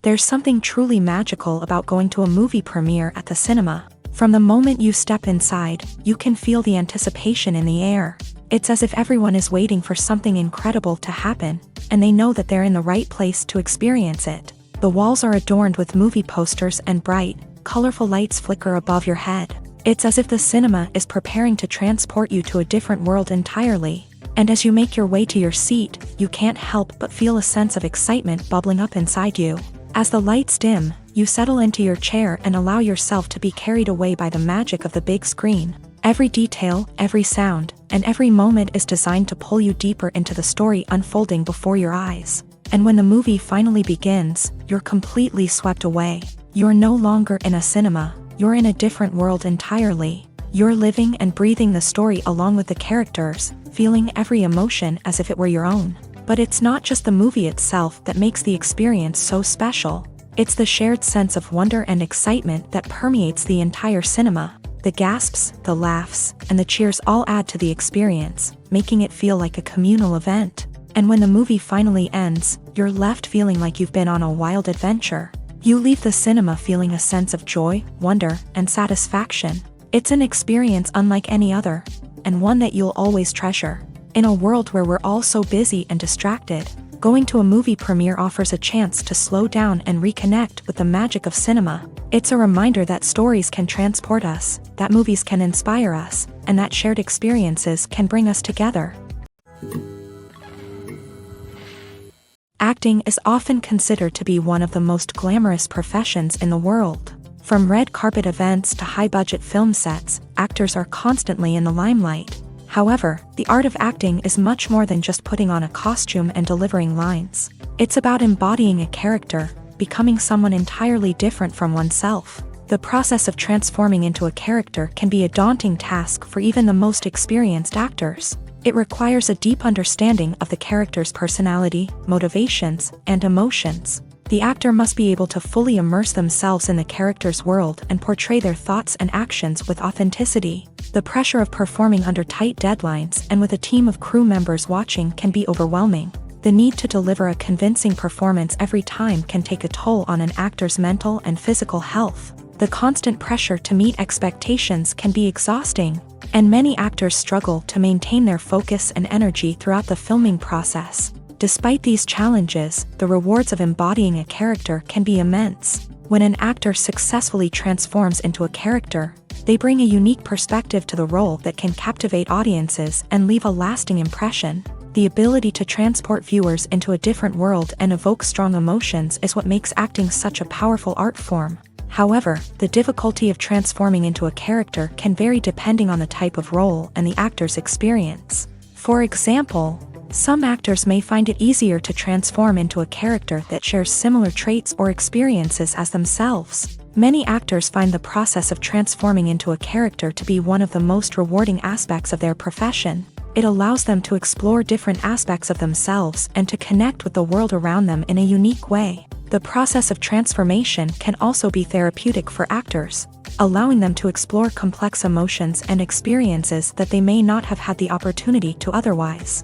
There's something truly magical about going to a movie premiere at the cinema. From the moment you step inside, you can feel the anticipation in the air. It's as if everyone is waiting for something incredible to happen, and they know that they're in the right place to experience it. The walls are adorned with movie posters and bright, colorful lights flicker above your head. It's as if the cinema is preparing to transport you to a different world entirely. And as you make your way to your seat, you can't help but feel a sense of excitement bubbling up inside you. As the lights dim, you settle into your chair and allow yourself to be carried away by the magic of the big screen. Every detail, every sound, and every moment is designed to pull you deeper into the story unfolding before your eyes. And when the movie finally begins, you're completely swept away. You're no longer in a cinema, you're in a different world entirely. You're living and breathing the story along with the characters, feeling every emotion as if it were your own. But it's not just the movie itself that makes the experience so special. It's the shared sense of wonder and excitement that permeates the entire cinema. The gasps, the laughs, and the cheers all add to the experience, making it feel like a communal event. And when the movie finally ends, you're left feeling like you've been on a wild adventure. You leave the cinema feeling a sense of joy, wonder, and satisfaction. It's an experience unlike any other, and one that you'll always treasure. In a world where we're all so busy and distracted, going to a movie premiere offers a chance to slow down and reconnect with the magic of cinema. It's a reminder that stories can transport us, that movies can inspire us, and that shared experiences can bring us together. Acting is often considered to be one of the most glamorous professions in the world. From red carpet events to high-budget film sets, actors are constantly in the limelight. However, the art of acting is much more than just putting on a costume and delivering lines. It's about embodying a character, becoming someone entirely different from oneself. The process of transforming into a character can be a daunting task for even the most experienced actors. It requires a deep understanding of the character's personality, motivations, and emotions. The actor must be able to fully immerse themselves in the character's world and portray their thoughts and actions with authenticity. The pressure of performing under tight deadlines and with a team of crew members watching can be overwhelming. The need to deliver a convincing performance every time can take a toll on an actor's mental and physical health. The constant pressure to meet expectations can be exhausting, and many actors struggle to maintain their focus and energy throughout the filming process. Despite these challenges, the rewards of embodying a character can be immense. When an actor successfully transforms into a character, they bring a unique perspective to the role that can captivate audiences and leave a lasting impression. The ability to transport viewers into a different world and evoke strong emotions is what makes acting such a powerful art form. However, the difficulty of transforming into a character can vary depending on the type of role and the actor's experience. For example, some actors may find it easier to transform into a character that shares similar traits or experiences as themselves. Many actors find the process of transforming into a character to be one of the most rewarding aspects of their profession. It allows them to explore different aspects of themselves and to connect with the world around them in a unique way. The process of transformation can also be therapeutic for actors, allowing them to explore complex emotions and experiences that they may not have had the opportunity to otherwise.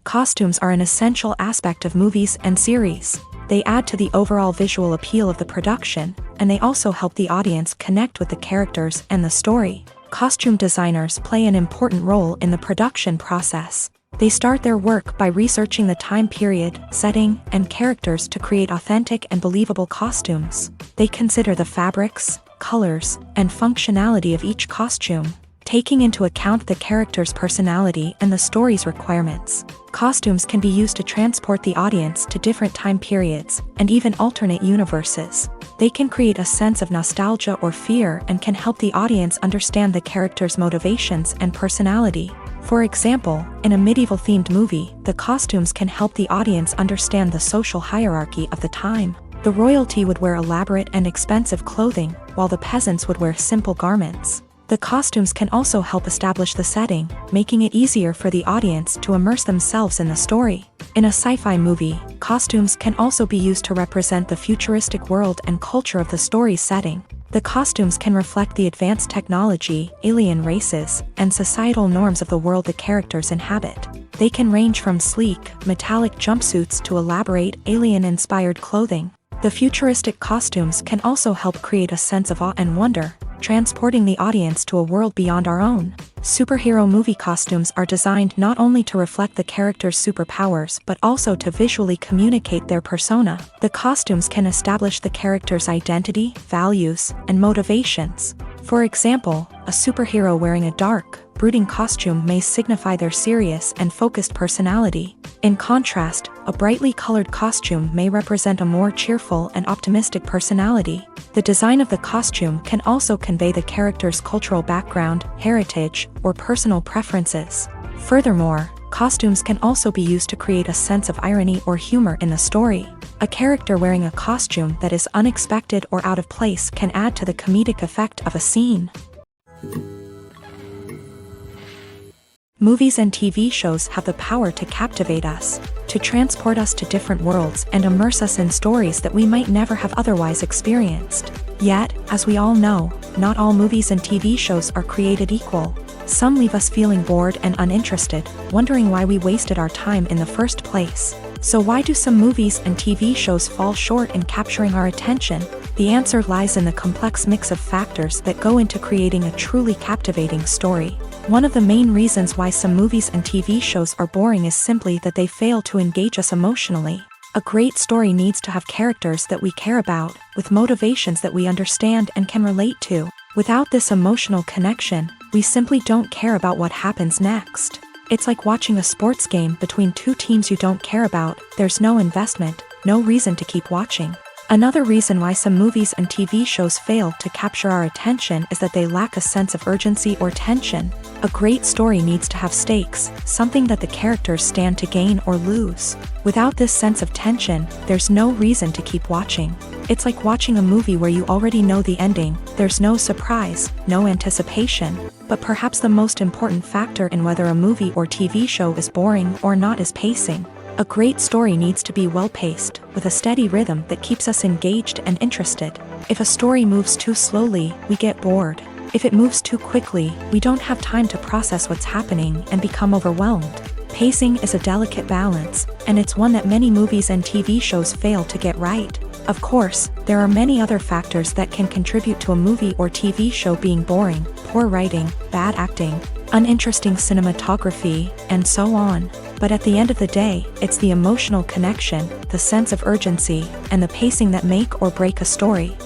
Costumes are an essential aspect of movies and series. They add to the overall visual appeal of the production, and they also help the audience connect with the characters and the story. Costume designers play an important role in the production process. They start their work by researching the time period, setting, and characters to create authentic and believable costumes. They consider the fabrics, colors, and functionality of each costume, taking into account the character's personality and the story's requirements. Costumes can be used to transport the audience to different time periods and even alternate universes. They can create a sense of nostalgia or fear and can help the audience understand the character's motivations and personality. For example, in a medieval-themed movie, the costumes can help the audience understand the social hierarchy of the time. The royalty would wear elaborate and expensive clothing, while the peasants would wear simple garments. The costumes can also help establish the setting, making it easier for the audience to immerse themselves in the story. In a sci-fi movie, costumes can also be used to represent the futuristic world and culture of the story's setting. The costumes can reflect the advanced technology, alien races, and societal norms of the world the characters inhabit. They can range from sleek, metallic jumpsuits to elaborate, alien-inspired clothing. The futuristic costumes can also help create a sense of awe and wonder, transporting the audience to a world beyond our own. Superhero movie costumes are designed not only to reflect the character's superpowers but also to visually communicate their persona. The costumes can establish the character's identity, values, and motivations. For example, a superhero wearing a dark, brooding costume may signify their serious and focused personality. In contrast, a brightly colored costume may represent a more cheerful and optimistic personality. The design of the costume can also convey the character's cultural background, heritage, or personal preferences. Furthermore, costumes can also be used to create a sense of irony or humor in the story. A character wearing a costume that is unexpected or out of place can add to the comedic effect of a scene. Movies and TV shows have the power to captivate us, to transport us to different worlds and immerse us in stories that we might never have otherwise experienced. Yet, as we all know, not all movies and TV shows are created equal. Some leave us feeling bored and uninterested, wondering why we wasted our time in the first place. So why do some movies and TV shows fall short in capturing our attention? The answer lies in the complex mix of factors that go into creating a truly captivating story. One of the main reasons why some movies and TV shows are boring is simply that they fail to engage us emotionally. A great story needs to have characters that we care about, with motivations that we understand and can relate to. Without this emotional connection, we simply don't care about what happens next. It's like watching a sports game between two teams you don't care about. There's no investment, no reason to keep watching. Another reason why some movies and TV shows fail to capture our attention is that they lack a sense of urgency or tension. A great story needs to have stakes, something that the characters stand to gain or lose. Without this sense of tension, there's no reason to keep watching. It's like watching a movie where you already know the ending. There's no surprise, no anticipation. But perhaps the most important factor in whether a movie or TV show is boring or not is pacing. A great story needs to be well-paced, with a steady rhythm that keeps us engaged and interested. If a story moves too slowly, we get bored. If it moves too quickly, we don't have time to process what's happening and become overwhelmed. Pacing is a delicate balance, and it's one that many movies and TV shows fail to get right. Of course, there are many other factors that can contribute to a movie or TV show being boring: poor writing, bad acting, uninteresting cinematography, and so on. But at the end of the day, it's the emotional connection, the sense of urgency, and the pacing that make or break a story.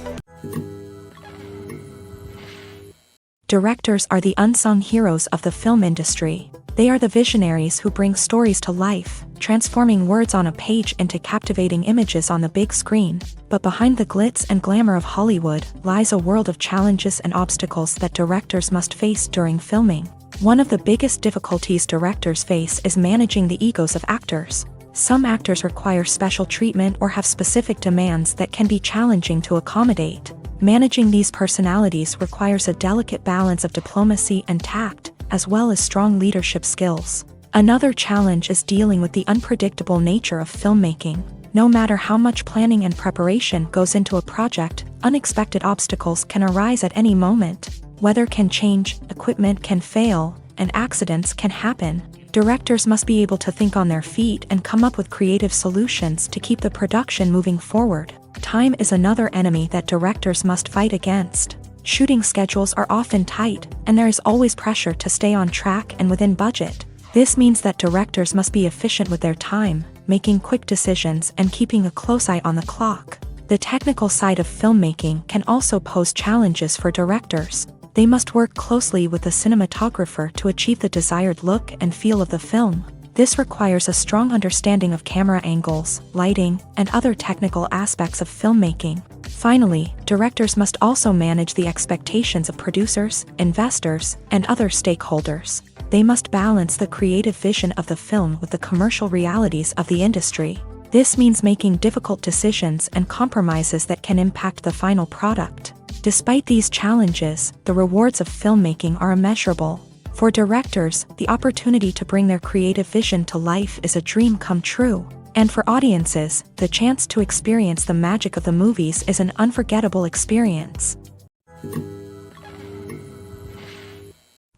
Directors are the unsung heroes of the film industry. They are the visionaries who bring stories to life, transforming words on a page into captivating images on the big screen. But behind the glitz and glamour of Hollywood lies a world of challenges and obstacles that directors must face during filming. One of the biggest difficulties directors face is managing the egos of actors. Some actors require special treatment or have specific demands that can be challenging to accommodate. Managing these personalities requires a delicate balance of diplomacy and tact, as well as strong leadership skills. Another challenge is dealing with the unpredictable nature of filmmaking. No matter how much planning and preparation goes into a project, unexpected obstacles can arise at any moment. Weather can change, equipment can fail, and accidents can happen. Directors must be able to think on their feet and come up with creative solutions to keep the production moving forward. Time is another enemy that directors must fight against. Shooting schedules are often tight, and there is always pressure to stay on track and within budget. This means that directors must be efficient with their time, making quick decisions and keeping a close eye on the clock. The technical side of filmmaking can also pose challenges for directors. They must work closely with the cinematographer to achieve the desired look and feel of the film. This requires a strong understanding of camera angles, lighting, and other technical aspects of filmmaking. Finally, directors must also manage the expectations of producers, investors, and other stakeholders. They must balance the creative vision of the film with the commercial realities of the industry. This means making difficult decisions and compromises that can impact the final product. Despite these challenges, the rewards of filmmaking are immeasurable. For directors, the opportunity to bring their creative vision to life is a dream come true. And for audiences, the chance to experience the magic of the movies is an unforgettable experience.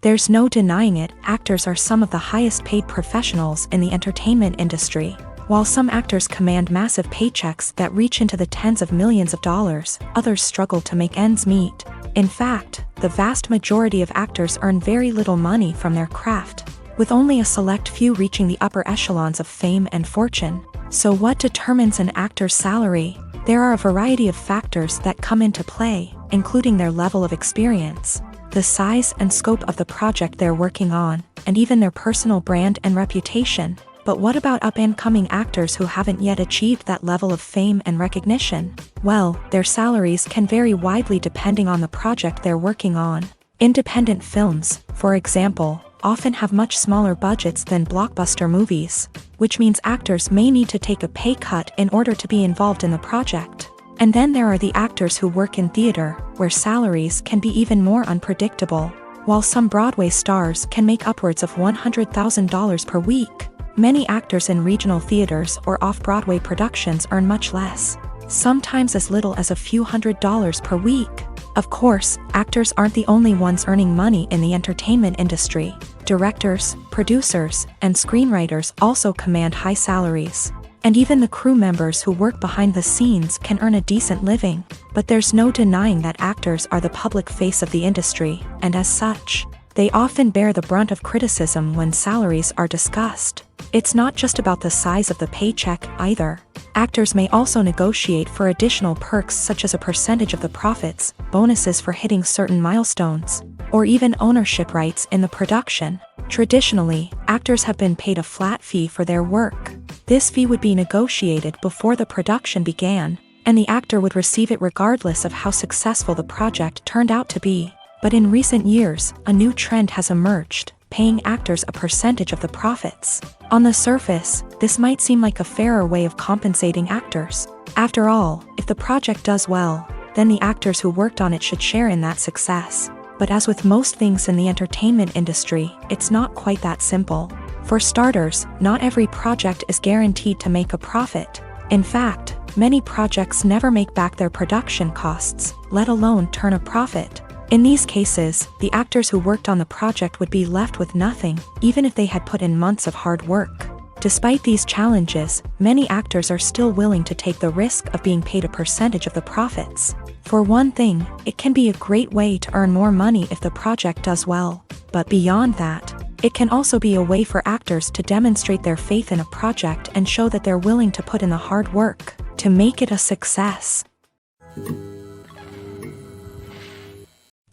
There's no denying it, actors are some of the highest paid professionals in the entertainment industry. While some actors command massive paychecks that reach into the tens of millions of dollars, others struggle to make ends meet. In fact, the vast majority of actors earn very little money from their craft, with only a select few reaching the upper echelons of fame and fortune. So what determines an actor's salary? There are a variety of factors that come into play, including their level of experience, the size and scope of the project they're working on, and even their personal brand and reputation. But what about up-and-coming actors who haven't yet achieved that level of fame and recognition? Well, their salaries can vary widely depending on the project they're working on. Independent films, for example, often have much smaller budgets than blockbuster movies, which means actors may need to take a pay cut in order to be involved in the project. And then there are the actors who work in theater, where salaries can be even more unpredictable. While some Broadway stars can make upwards of $100,000 per week, many actors in regional theaters or off-Broadway productions earn much less, sometimes as little as a few $100s per week. Of course, actors aren't the only ones earning money in the entertainment industry. Directors, producers, and screenwriters also command high salaries. And even the crew members who work behind the scenes can earn a decent living. But there's no denying that actors are the public face of the industry, and as such, they often bear the brunt of criticism when salaries are discussed. It's not just about the size of the paycheck, either. Actors may also negotiate for additional perks such as a percentage of the profits, bonuses for hitting certain milestones, or even ownership rights in the production. Traditionally, actors have been paid a flat fee for their work. This fee would be negotiated before the production began, and the actor would receive it regardless of how successful the project turned out to be. But in recent years, a new trend has emerged, paying actors a percentage of the profits. On the surface, this might seem like a fairer way of compensating actors. After all, if the project does well, then the actors who worked on it should share in that success. But as with most things in the entertainment industry, it's not quite that simple. For starters, not every project is guaranteed to make a profit. In fact, many projects never make back their production costs, let alone turn a profit. In these cases, the actors who worked on the project would be left with nothing, even if they had put in months of hard work. Despite these challenges, many actors are still willing to take the risk of being paid a percentage of the profits. For one thing, it can be a great way to earn more money if the project does well. But beyond that, it can also be a way for actors to demonstrate their faith in a project and show that they're willing to put in the hard work to make it a success.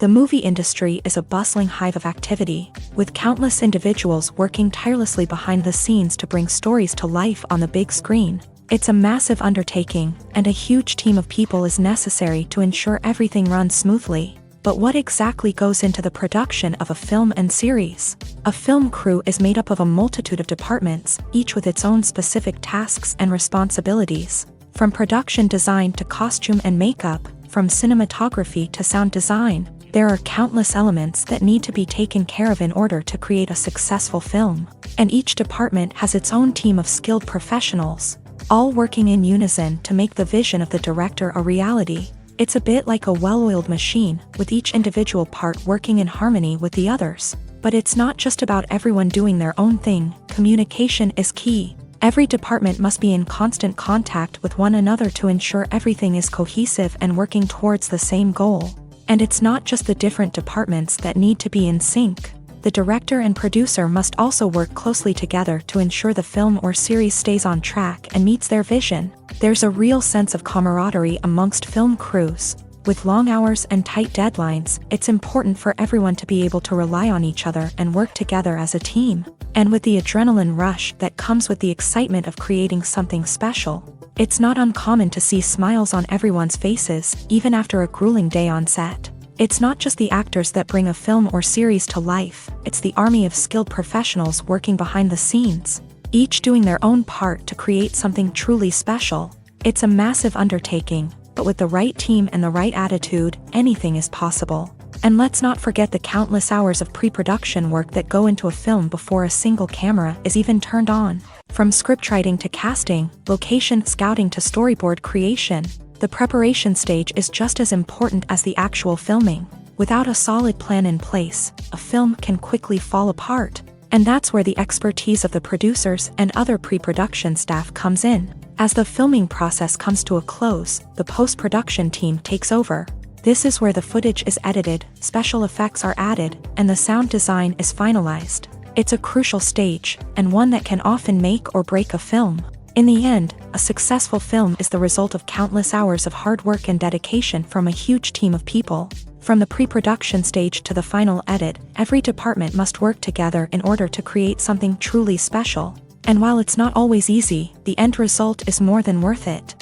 The movie industry is a bustling hive of activity, with countless individuals working tirelessly behind the scenes to bring stories to life on the big screen. It's a massive undertaking, and a huge team of people is necessary to ensure everything runs smoothly. But what exactly goes into the production of a film and series? A film crew is made up of a multitude of departments, each with its own specific tasks and responsibilities. From production design to costume and makeup, from cinematography to sound design, there are countless elements that need to be taken care of in order to create a successful film. And each department has its own team of skilled professionals, all working in unison to make the vision of the director a reality. It's a bit like a well-oiled machine, with each individual part working in harmony with the others. But it's not just about everyone doing their own thing. Communication is key. Every department must be in constant contact with one another to ensure everything is cohesive and working towards the same goal. And it's not just the different departments that need to be in sync. The director and producer must also work closely together to ensure the film or series stays on track and meets their vision. There's a real sense of camaraderie amongst film crews. With long hours and tight deadlines, it's important for everyone to be able to rely on each other and work together as a team. And with the adrenaline rush that comes with the excitement of creating something special, it's not uncommon to see smiles on everyone's faces, even after a grueling day on set. It's not just the actors that bring a film or series to life, it's the army of skilled professionals working behind the scenes, each doing their own part to create something truly special. It's a massive undertaking, but with the right team and the right attitude, anything is possible. And let's not forget the countless hours of pre-production work that go into a film before a single camera is even turned on. From scriptwriting to casting, location scouting to storyboard creation, the preparation stage is just as important as the actual filming. Without a solid plan in place, a film can quickly fall apart. And that's where the expertise of the producers and other pre-production staff comes in. As the filming process comes to a close, the post-production team takes over. This is where the footage is edited, special effects are added, and the sound design is finalized. It's a crucial stage, and one that can often make or break a film. In the end, a successful film is the result of countless hours of hard work and dedication from a huge team of people. From the pre-production stage to the final edit, every department must work together in order to create something truly special. And while it's not always easy, the end result is more than worth it.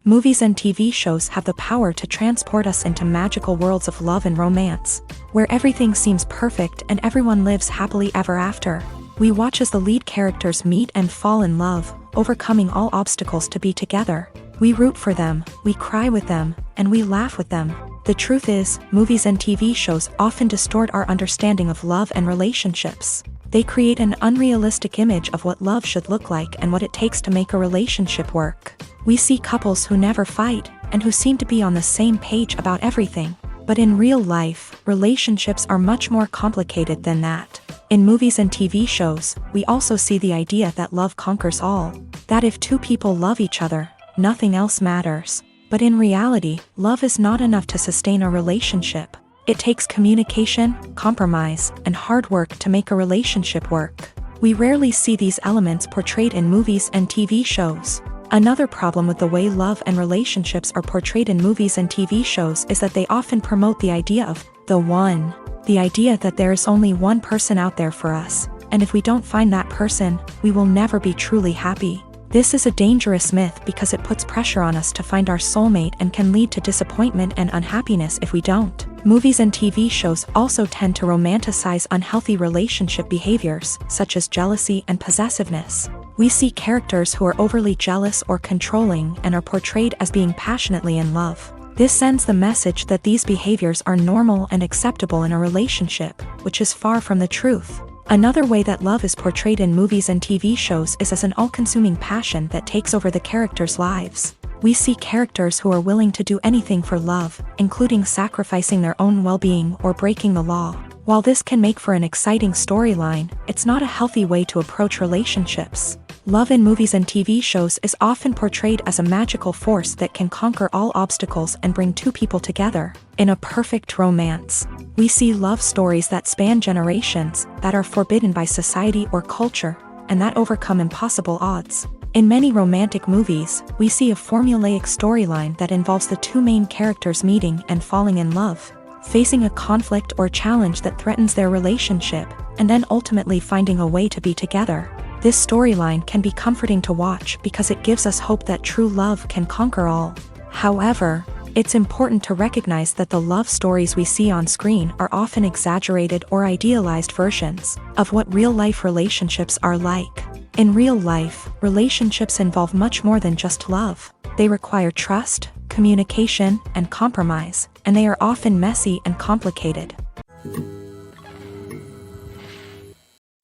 Movies and TV shows have the power to transport us into magical worlds of love and romance, where everything seems perfect and everyone lives happily ever after. We watch as the lead characters meet and fall in love, overcoming all obstacles to be together. We root for them, we cry with them, and we laugh with them. The truth is, movies and TV shows often distort our understanding of love and relationships. They create an unrealistic image of what love should look like and what it takes to make a relationship work. We see couples who never fight, and who seem to be on the same page about everything. But in real life, relationships are much more complicated than that. In movies and TV shows, we also see the idea that love conquers all. That if two people love each other, nothing else matters. But in reality, love is not enough to sustain a relationship. It takes communication, compromise, and hard work to make a relationship work. We rarely see these elements portrayed in movies and TV shows. Another problem with the way love and relationships are portrayed in movies and TV shows is that they often promote the idea of the one. The idea that there is only one person out there for us, and if we don't find that person, we will never be truly happy. This is a dangerous myth because it puts pressure on us to find our soulmate and can lead to disappointment and unhappiness if we don't. Movies and TV shows also tend to romanticize unhealthy relationship behaviors, such as jealousy and possessiveness. We see characters who are overly jealous or controlling and are portrayed as being passionately in love. This sends the message that these behaviors are normal and acceptable in a relationship, which is far from the truth. Another way that love is portrayed in movies and TV shows is as an all-consuming passion that takes over the characters' lives. We see characters who are willing to do anything for love, including sacrificing their own well-being or breaking the law. While this can make for an exciting storyline, it's not a healthy way to approach relationships. Love in movies and TV shows is often portrayed as a magical force that can conquer all obstacles and bring two people together. In a perfect romance, we see love stories that span generations, that are forbidden by society or culture, and that overcome impossible odds. In many romantic movies, we see a formulaic storyline that involves the two main characters meeting and falling in love, facing a conflict or challenge that threatens their relationship, and then ultimately finding a way to be together. This storyline can be comforting to watch because it gives us hope that true love can conquer all. However, it's important to recognize that the love stories we see on screen are often exaggerated or idealized versions of what real-life relationships are like. In real life, relationships involve much more than just love. They require trust, communication, and compromise, and they are often messy and complicated.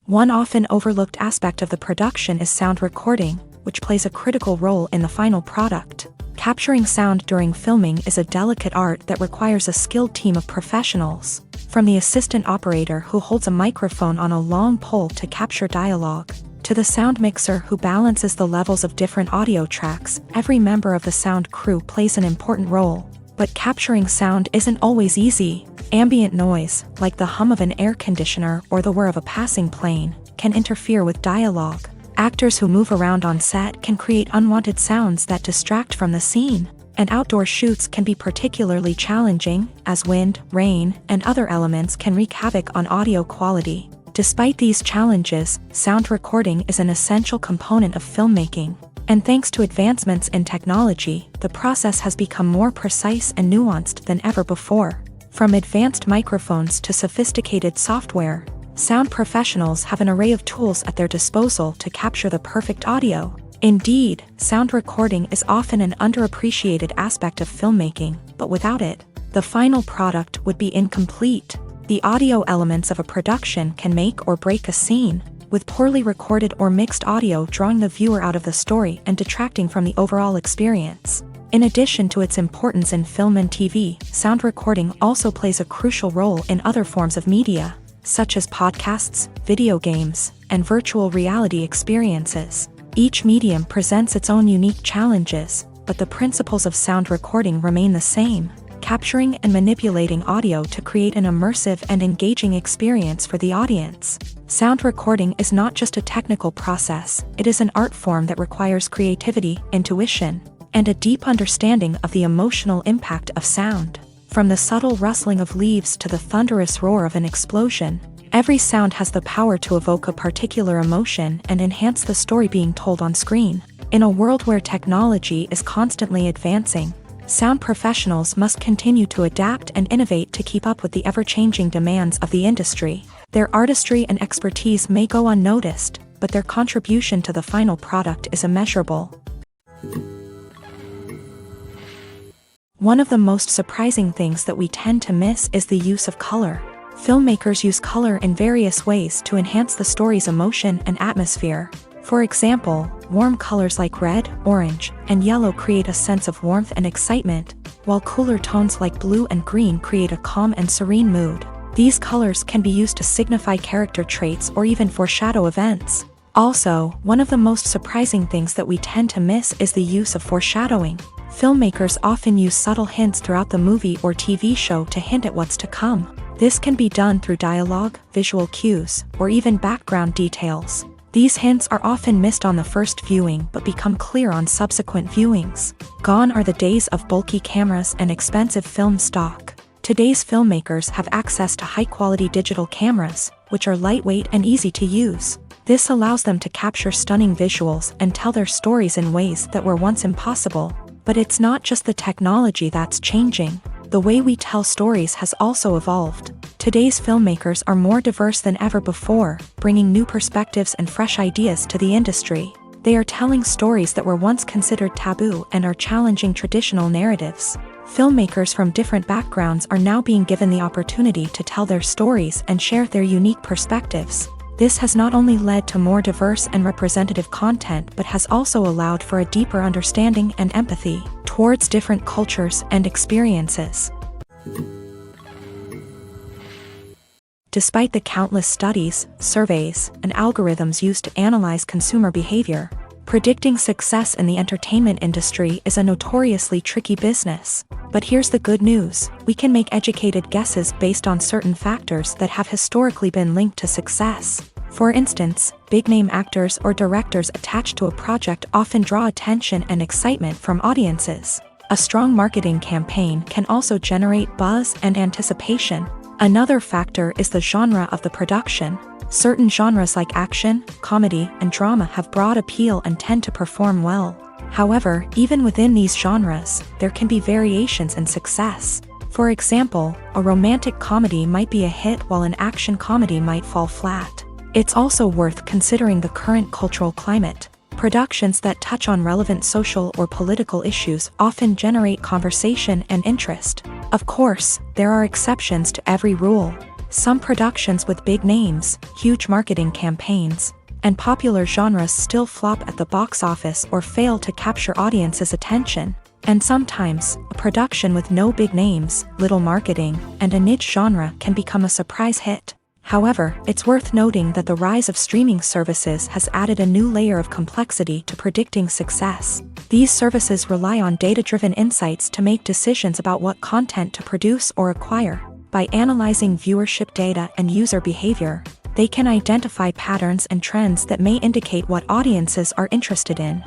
One often overlooked aspect of the production is sound recording, which plays a critical role in the final product. Capturing sound during filming is a delicate art that requires a skilled team of professionals, from the assistant operator who holds a microphone on a long pole to capture dialogue, to the sound mixer who balances the levels of different audio tracks. Every member of the sound crew plays an important role. But capturing sound isn't always easy. Ambient noise, like the hum of an air conditioner or the whir of a passing plane, can interfere with dialogue. Actors who move around on set can create unwanted sounds that distract from the scene. And outdoor shoots can be particularly challenging, as wind, rain, and other elements can wreak havoc on audio quality. Despite these challenges, sound recording is an essential component of filmmaking. And thanks to advancements in technology, the process has become more precise and nuanced than ever before. From advanced microphones to sophisticated software, sound professionals have an array of tools at their disposal to capture the perfect audio. Indeed, sound recording is often an underappreciated aspect of filmmaking, but without it, the final product would be incomplete. The audio elements of a production can make or break a scene, with poorly recorded or mixed audio drawing the viewer out of the story and detracting from the overall experience. In addition to its importance in film and TV, sound recording also plays a crucial role in other forms of media, such as podcasts, video games, and virtual reality experiences. Each medium presents its own unique challenges, but the principles of sound recording remain the same: capturing and manipulating audio to create an immersive and engaging experience for the audience. Sound recording is not just a technical process, it is an art form that requires creativity, intuition, and a deep understanding of the emotional impact of sound. From the subtle rustling of leaves to the thunderous roar of an explosion, every sound has the power to evoke a particular emotion and enhance the story being told on screen. In a world where technology is constantly advancing, sound professionals must continue to adapt and innovate to keep up with the ever-changing demands of the industry. Their artistry and expertise may go unnoticed, but their contribution to the final product is immeasurable. One of the most surprising things that we tend to miss is the use of color. Filmmakers use color in various ways to enhance the story's emotion and atmosphere. For example, warm colors like red, orange, and yellow create a sense of warmth and excitement, while cooler tones like blue and green create a calm and serene mood. These colors can be used to signify character traits or even foreshadow events. Also, one of the most surprising things that we tend to miss is the use of foreshadowing. Filmmakers often use subtle hints throughout the movie or TV show to hint at what's to come. This can be done through dialogue, visual cues, or even background details. These hints are often missed on the first viewing but become clear on subsequent viewings. Gone are the days of bulky cameras and expensive film stock. Today's filmmakers have access to high-quality digital cameras, which are lightweight and easy to use. This allows them to capture stunning visuals and tell their stories in ways that were once impossible. But it's not just the technology that's changing. The way we tell stories has also evolved. Today's filmmakers are more diverse than ever before, bringing new perspectives and fresh ideas to the industry. They are telling stories that were once considered taboo and are challenging traditional narratives. Filmmakers from different backgrounds are now being given the opportunity to tell their stories and share their unique perspectives. This has not only led to more diverse and representative content but has also allowed for a deeper understanding and empathy towards different cultures and experiences. Despite the countless studies, surveys, and algorithms used to analyze consumer behavior, predicting success in the entertainment industry is a notoriously tricky business. But here's the good news: we can make educated guesses based on certain factors that have historically been linked to success. For instance, big-name actors or directors attached to a project often draw attention and excitement from audiences. A strong marketing campaign can also generate buzz and anticipation. Another factor is the genre of the production. Certain genres like action, comedy, and drama have broad appeal and tend to perform well. However, even within these genres, there can be variations in success. For example, a romantic comedy might be a hit while an action comedy might fall flat. It's also worth considering the current cultural climate. Productions that touch on relevant social or political issues often generate conversation and interest. Of course, there are exceptions to every rule. Some productions with big names, huge marketing campaigns, and popular genres still flop at the box office or fail to capture audiences' attention. And sometimes, a production with no big names, little marketing, and a niche genre can become a surprise hit. However, it's worth noting that the rise of streaming services has added a new layer of complexity to predicting success. These services rely on data-driven insights to make decisions about what content to produce or acquire. By analyzing viewership data and user behavior, they can identify patterns and trends that may indicate what audiences are interested in.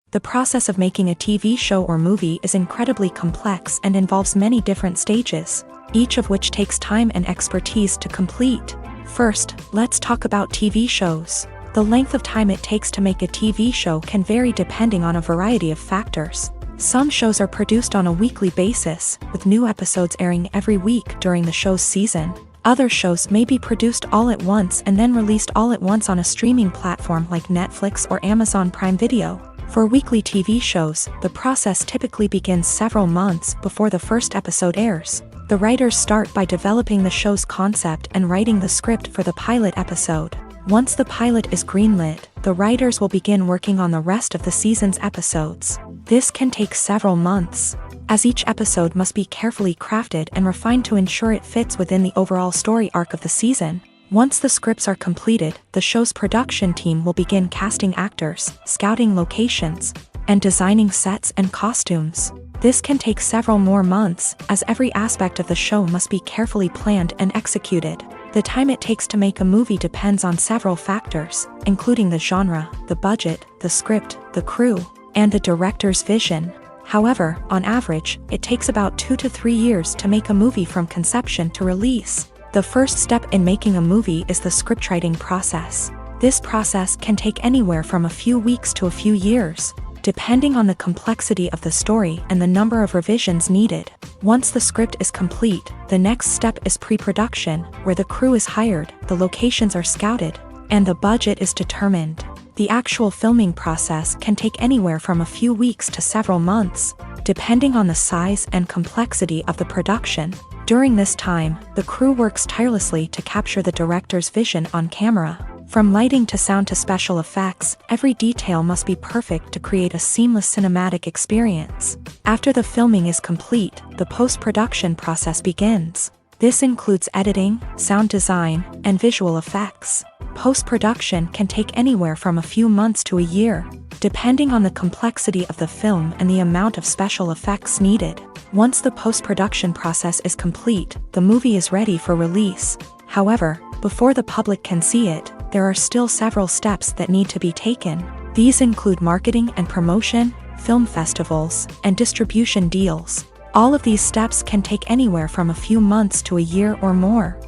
The process of making a TV show or movie is incredibly complex and involves many different stages, each of which takes time and expertise to complete. First, let's talk about TV shows. The length of time it takes to make a TV show can vary depending on a variety of factors. Some shows are produced on a weekly basis, with new episodes airing every week during the show's season. Other shows may be produced all at once and then released all at once on a streaming platform like Netflix or Amazon Prime Video. For weekly TV shows, the process typically begins several months before the first episode airs. The writers start by developing the show's concept and writing the script for the pilot episode. Once the pilot is greenlit, the writers will begin working on the rest of the season's episodes. This can take several months, as each episode must be carefully crafted and refined to ensure it fits within the overall story arc of the season. Once the scripts are completed, the show's production team will begin casting actors, scouting locations, and designing sets and costumes. This can take several more months, as every aspect of the show must be carefully planned and executed. The time it takes to make a movie depends on several factors, including the genre, the budget, the script, the crew, and the director's vision. However, on average, it takes about 2 to 3 years to make a movie from conception to release. The first step in making a movie is the scriptwriting process. This process can take anywhere from a few weeks to a few years, depending on the complexity of the story and the number of revisions needed. Once the script is complete, the next step is pre-production, where the crew is hired, the locations are scouted, and the budget is determined. The actual filming process can take anywhere from a few weeks to several months, depending on the size and complexity of the production. During this time, the crew works tirelessly to capture the director's vision on camera. From lighting to sound to special effects, every detail must be perfect to create a seamless cinematic experience. After the filming is complete, the post-production process begins. This includes editing, sound design, and visual effects. Post-production can take anywhere from a few months to a year, depending on the complexity of the film and the amount of special effects needed. Once the post-production process is complete, the movie is ready for release. However, before the public can see it, there are still several steps that need to be taken. These include marketing and promotion, film festivals, and distribution deals. All of these steps can take anywhere from a few months to a year or more.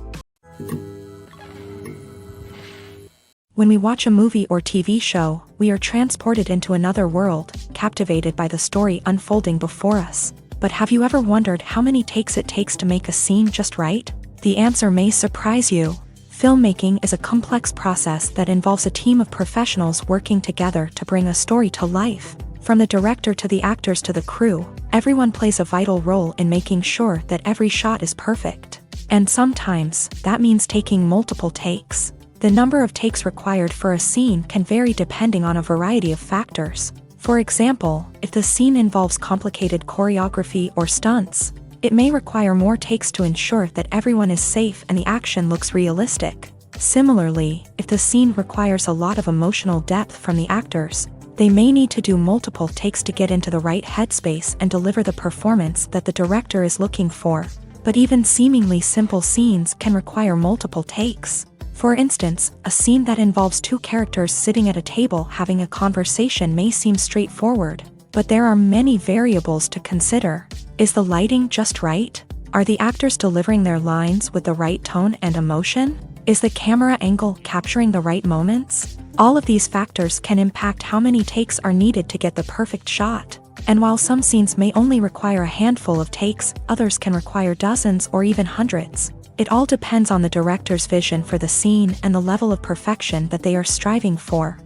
When we watch a movie or TV show, we are transported into another world, captivated by the story unfolding before us. But have you ever wondered how many takes it takes to make a scene just right? The answer may surprise you. Filmmaking is a complex process that involves a team of professionals working together to bring a story to life. From the director to the actors to the crew, everyone plays a vital role in making sure that every shot is perfect. And sometimes, that means taking multiple takes. The number of takes required for a scene can vary depending on a variety of factors. For example, if the scene involves complicated choreography or stunts, it may require more takes to ensure that everyone is safe and the action looks realistic. Similarly, if the scene requires a lot of emotional depth from the actors, they may need to do multiple takes to get into the right headspace and deliver the performance that the director is looking for. But even seemingly simple scenes can require multiple takes. For instance, a scene that involves two characters sitting at a table having a conversation may seem straightforward, but there are many variables to consider. Is the lighting just right? Are the actors delivering their lines with the right tone and emotion? Is the camera angle capturing the right moments? All of these factors can impact how many takes are needed to get the perfect shot. And while some scenes may only require a handful of takes, others can require dozens or even hundreds. It all depends on the director's vision for the scene and the level of perfection that they are striving for.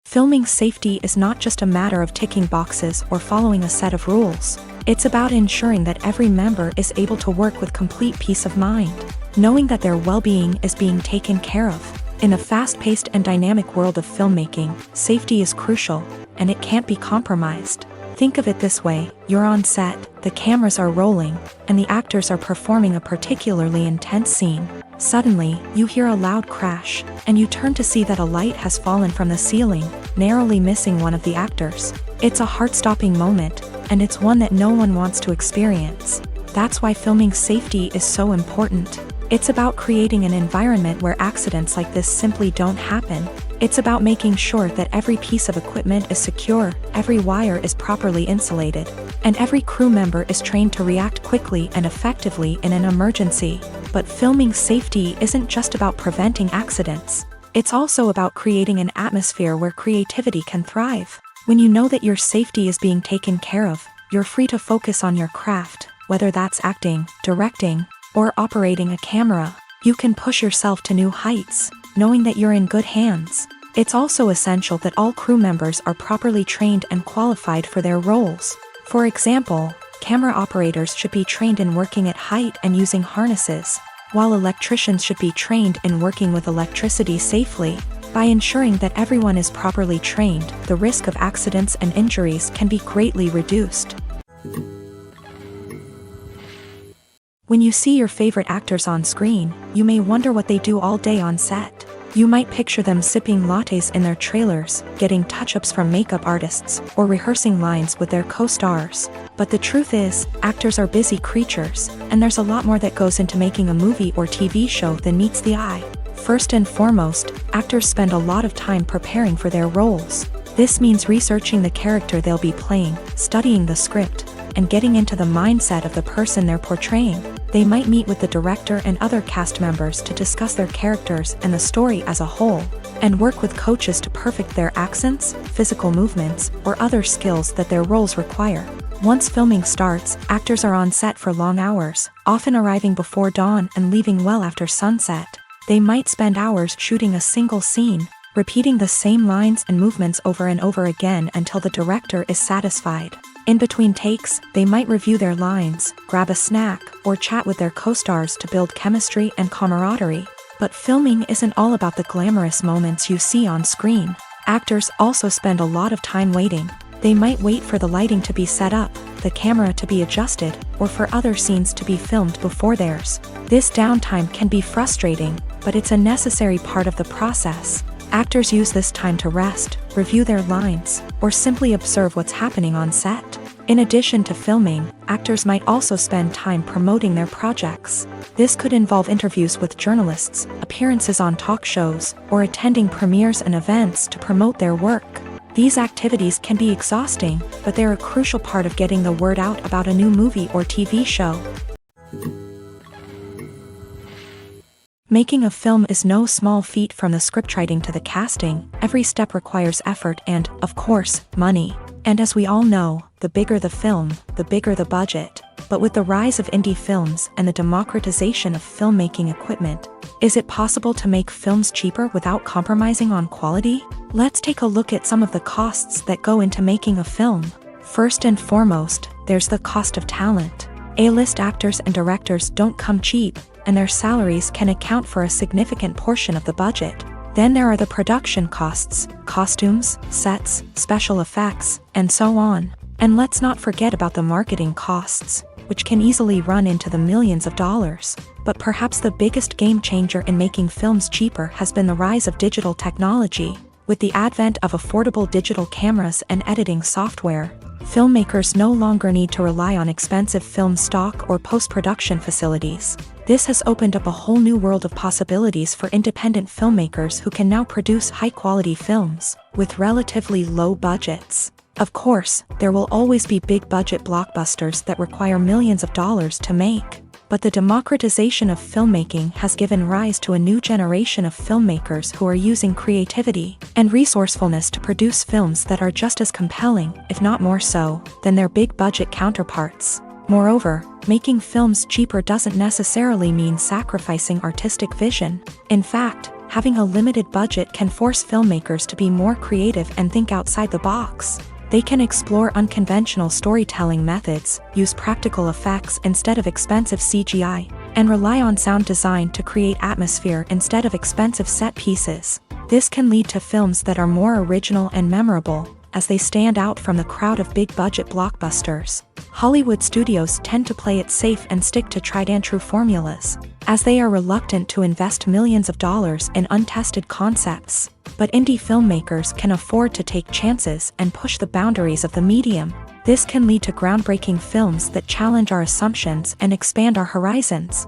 Filming safety is not just a matter of ticking boxes or following a set of rules. It's about ensuring that every member is able to work with complete peace of mind, knowing that their well-being is being taken care of. In a fast-paced and dynamic world of filmmaking, safety is crucial, and it can't be compromised. Think of it this way: you're on set, the cameras are rolling, and the actors are performing a particularly intense scene. Suddenly, you hear a loud crash, and you turn to see that a light has fallen from the ceiling, narrowly missing one of the actors. It's a heart-stopping moment, and it's one that no one wants to experience. That's why filming safety is so important. It's about creating an environment where accidents like this simply don't happen. It's about making sure that every piece of equipment is secure, every wire is properly insulated, and every crew member is trained to react quickly and effectively in an emergency. But filming safety isn't just about preventing accidents. It's also about creating an atmosphere where creativity can thrive. When you know that your safety is being taken care of, you're free to focus on your craft, whether that's acting, directing, or operating a camera. You can push yourself to new heights, knowing that you're in good hands. It's also essential that all crew members are properly trained and qualified for their roles. For example, camera operators should be trained in working at height and using harnesses, while electricians should be trained in working with electricity safely. By ensuring that everyone is properly trained, the risk of accidents and injuries can be greatly reduced. When you see your favorite actors on screen, you may wonder what they do all day on set. You might picture them sipping lattes in their trailers, getting touch-ups from makeup artists, or rehearsing lines with their co-stars. But the truth is, actors are busy creatures, and there's a lot more that goes into making a movie or TV show than meets the eye. First and foremost, actors spend a lot of time preparing for their roles. This means researching the character they'll be playing, studying the script, and getting into the mindset of the person they're portraying. They might meet with the director and other cast members to discuss their characters and the story as a whole, and work with coaches to perfect their accents, physical movements, or other skills that their roles require. Once filming starts, actors are on set for long hours, often arriving before dawn and leaving well after sunset. They might spend hours shooting a single scene, repeating the same lines and movements over and over again until the director is satisfied. In between takes, they might review their lines, grab a snack, or chat with their co-stars to build chemistry and camaraderie. But filming isn't all about the glamorous moments you see on screen. Actors also spend a lot of time waiting. They might wait for the lighting to be set up, the camera to be adjusted, or for other scenes to be filmed before theirs. This downtime can be frustrating, but it's a necessary part of the process. Actors use this time to rest, review their lines, or simply observe what's happening on set. In addition to filming, actors might also spend time promoting their projects. This could involve interviews with journalists, appearances on talk shows, or attending premieres and events to promote their work. These activities can be exhausting, but they're a crucial part of getting the word out about a new movie or TV show. Making a film is no small feat. From the scriptwriting to the casting, every step requires effort and, of course, money. And as we all know, the bigger the film, the bigger the budget. But with the rise of indie films and the democratization of filmmaking equipment, is it possible to make films cheaper without compromising on quality? Let's take a look at some of the costs that go into making a film. First and foremost, there's the cost of talent. A-list actors and directors don't come cheap, and their salaries can account for a significant portion of the budget. Then there are the production costs, costumes, sets, special effects, and so on. And let's not forget about the marketing costs, which can easily run into the millions of dollars. But perhaps the biggest game changer in making films cheaper has been the rise of digital technology. With the advent of affordable digital cameras and editing software, Filmmakers no longer need to rely on expensive film stock or post-production facilities. This has opened up a whole new world of possibilities for independent filmmakers who can now produce high-quality films with relatively low budgets. Of course, there will always be big-budget blockbusters that require millions of dollars to make. But the democratization of filmmaking has given rise to a new generation of filmmakers who are using creativity and resourcefulness to produce films that are just as compelling, if not more so, than their big-budget counterparts. Moreover, making films cheaper doesn't necessarily mean sacrificing artistic vision. In fact, having a limited budget can force filmmakers to be more creative and think outside the box. They can explore unconventional storytelling methods, use practical effects instead of expensive CGI, and rely on sound design to create atmosphere instead of expensive set pieces. This can lead to films that are more original and memorable, as they stand out from the crowd of big-budget blockbusters. Hollywood studios tend to play it safe and stick to tried-and-true formulas, as they are reluctant to invest millions of dollars in untested concepts. But indie filmmakers can afford to take chances and push the boundaries of the medium. This can lead to groundbreaking films that challenge our assumptions and expand our horizons.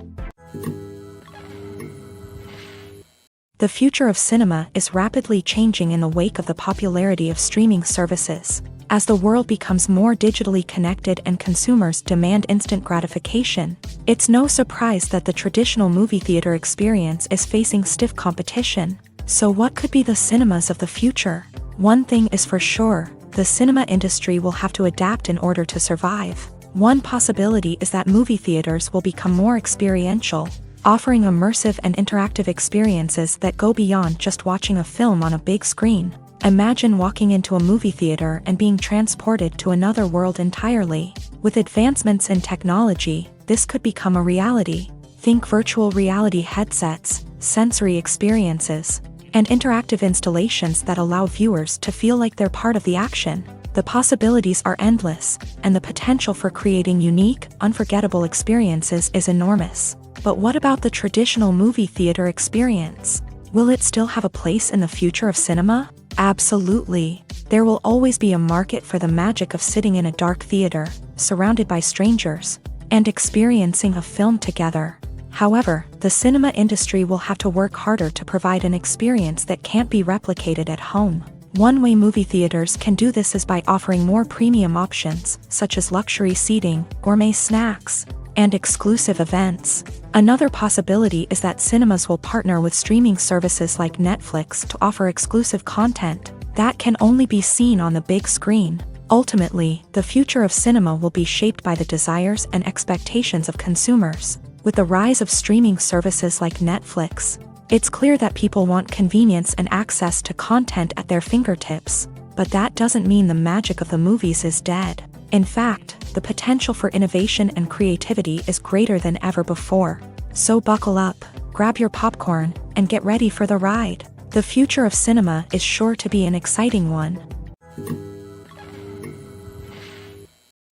The future of cinema is rapidly changing in the wake of the popularity of streaming services. As the world becomes more digitally connected and consumers demand instant gratification, it's no surprise that the traditional movie theater experience is facing stiff competition. So what could be the cinemas of the future? One thing is for sure, the cinema industry will have to adapt in order to survive. One possibility is that movie theaters will become more experiential, offering immersive and interactive experiences that go beyond just watching a film on a big screen. Imagine walking into a movie theater and being transported to another world entirely. With advancements in technology, this could become a reality. Think virtual reality headsets, sensory experiences, and interactive installations that allow viewers to feel like they're part of the action. The possibilities are endless, and the potential for creating unique, unforgettable experiences is enormous. But what about the traditional movie theater experience? Will it still have a place in the future of cinema? Absolutely. There will always be a market for the magic of sitting in a dark theater, surrounded by strangers, and experiencing a film together. However, the cinema industry will have to work harder to provide an experience that can't be replicated at home. One way movie theaters can do this is by offering more premium options, such as luxury seating, gourmet snacks, and exclusive events. Another possibility is that cinemas will partner with streaming services like Netflix to offer exclusive content that can only be seen on the big screen. Ultimately, the future of cinema will be shaped by the desires and expectations of consumers. With the rise of streaming services like Netflix, it's clear that people want convenience and access to content at their fingertips. But that doesn't mean the magic of the movies is dead. In fact, the potential for innovation and creativity is greater than ever before. So buckle up, grab your popcorn, and get ready for the ride. The future of cinema is sure to be an exciting one.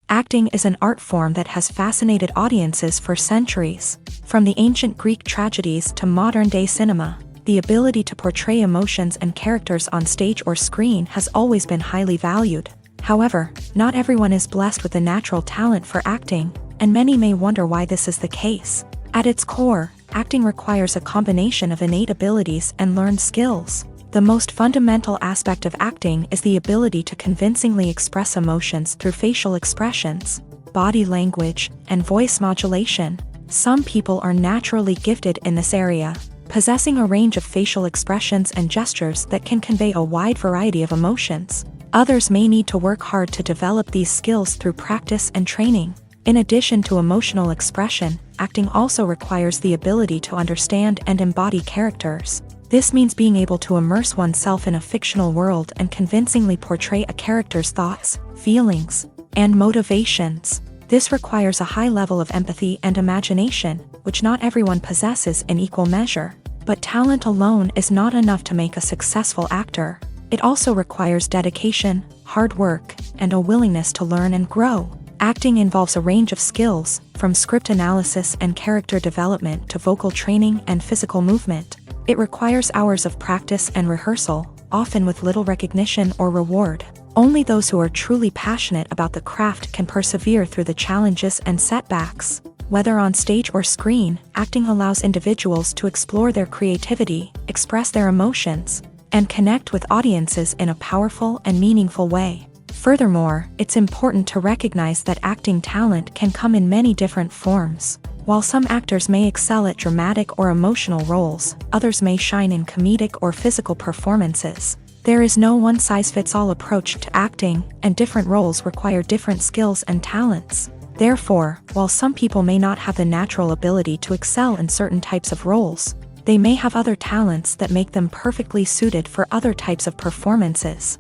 Acting is an art form that has fascinated audiences for centuries. From the ancient Greek tragedies to modern-day cinema, the ability to portray emotions and characters on stage or screen has always been highly valued. However, not everyone is blessed with a natural talent for acting, and many may wonder why this is the case. At its core, acting requires a combination of innate abilities and learned skills. The most fundamental aspect of acting is the ability to convincingly express emotions through facial expressions, body language, and voice modulation. Some people are naturally gifted in this area, possessing a range of facial expressions and gestures that can convey a wide variety of emotions. Others may need to work hard to develop these skills through practice and training. In addition to emotional expression, acting also requires the ability to understand and embody characters. This means being able to immerse oneself in a fictional world and convincingly portray a character's thoughts, feelings, and motivations. This requires a high level of empathy and imagination, which not everyone possesses in equal measure. But talent alone is not enough to make a successful actor. It also requires dedication, hard work, and a willingness to learn and grow. Acting involves a range of skills, from script analysis and character development to vocal training and physical movement. It requires hours of practice and rehearsal, often with little recognition or reward. Only those who are truly passionate about the craft can persevere through the challenges and setbacks. Whether on stage or screen, acting allows individuals to explore their creativity, express their emotions, and connect with audiences in a powerful and meaningful way. Furthermore, it's important to recognize that acting talent can come in many different forms. While some actors may excel at dramatic or emotional roles, others may shine in comedic or physical performances. There is no one-size-fits-all approach to acting, and different roles require different skills and talents. Therefore, while some people may not have the natural ability to excel in certain types of roles, they may have other talents that make them perfectly suited for other types of performances.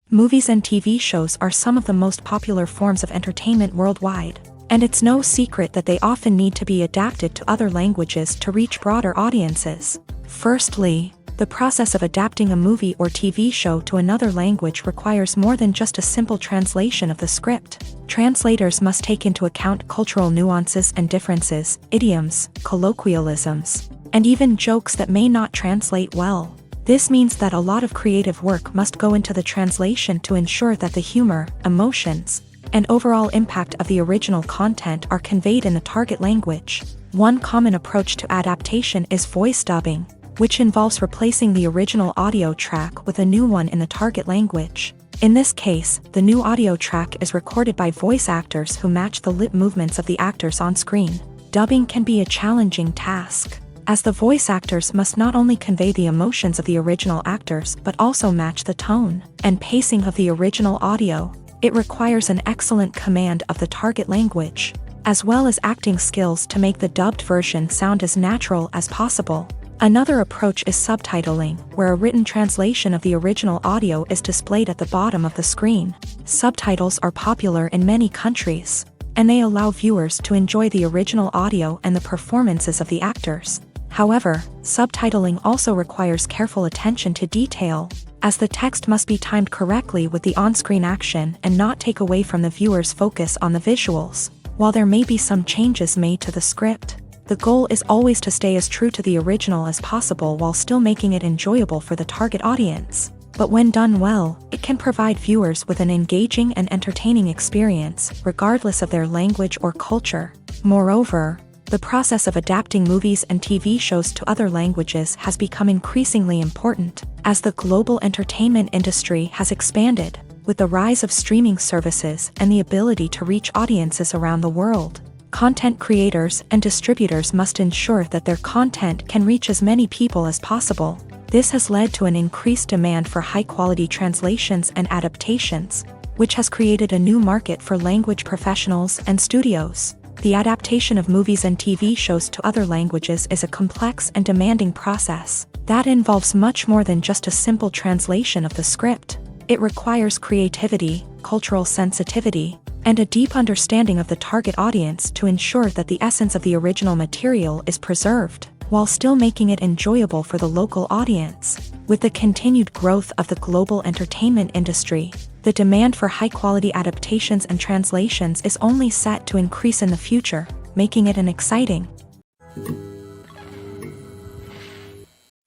Movies and TV shows are some of the most popular forms of entertainment worldwide, and it's no secret that they often need to be adapted to other languages to reach broader audiences. Firstly, the process of adapting a movie or TV show to another language requires more than just a simple translation of the script. Translators must take into account cultural nuances and differences, idioms, colloquialisms, and even jokes that may not translate well. This means that a lot of creative work must go into the translation to ensure that the humor, emotions, and overall impact of the original content are conveyed in the target language. One common approach to adaptation is voice dubbing, which involves replacing the original audio track with a new one in the target language. In this case, the new audio track is recorded by voice actors who match the lip movements of the actors on screen. Dubbing can be a challenging task, as the voice actors must not only convey the emotions of the original actors but also match the tone and pacing of the original audio. It requires an excellent command of the target language, as well as acting skills to make the dubbed version sound as natural as possible. Another approach is subtitling, where a written translation of the original audio is displayed at the bottom of the screen. Subtitles are popular in many countries, and they allow viewers to enjoy the original audio and the performances of the actors. However, subtitling also requires careful attention to detail, as the text must be timed correctly with the on-screen action and not take away from the viewer's focus on the visuals. While there may be some changes made to the script, the goal is always to stay as true to the original as possible while still making it enjoyable for the target audience. But when done well, it can provide viewers with an engaging and entertaining experience, regardless of their language or culture. Moreover, the process of adapting movies and TV shows to other languages has become increasingly important, as the global entertainment industry has expanded, with the rise of streaming services and the ability to reach audiences around the world. Content creators and distributors must ensure that their content can reach as many people as possible. This has led to an increased demand for high-quality translations and adaptations, which has created a new market for language professionals and studios. The adaptation of movies and TV shows to other languages is a complex and demanding process that involves much more than just a simple translation of the script. It requires creativity, cultural sensitivity, and a deep understanding of the target audience to ensure that the essence of the original material is preserved, while still making it enjoyable for the local audience. With the continued growth of the global entertainment industry, the demand for high-quality adaptations and translations is only set to increase in the future, making it an exciting.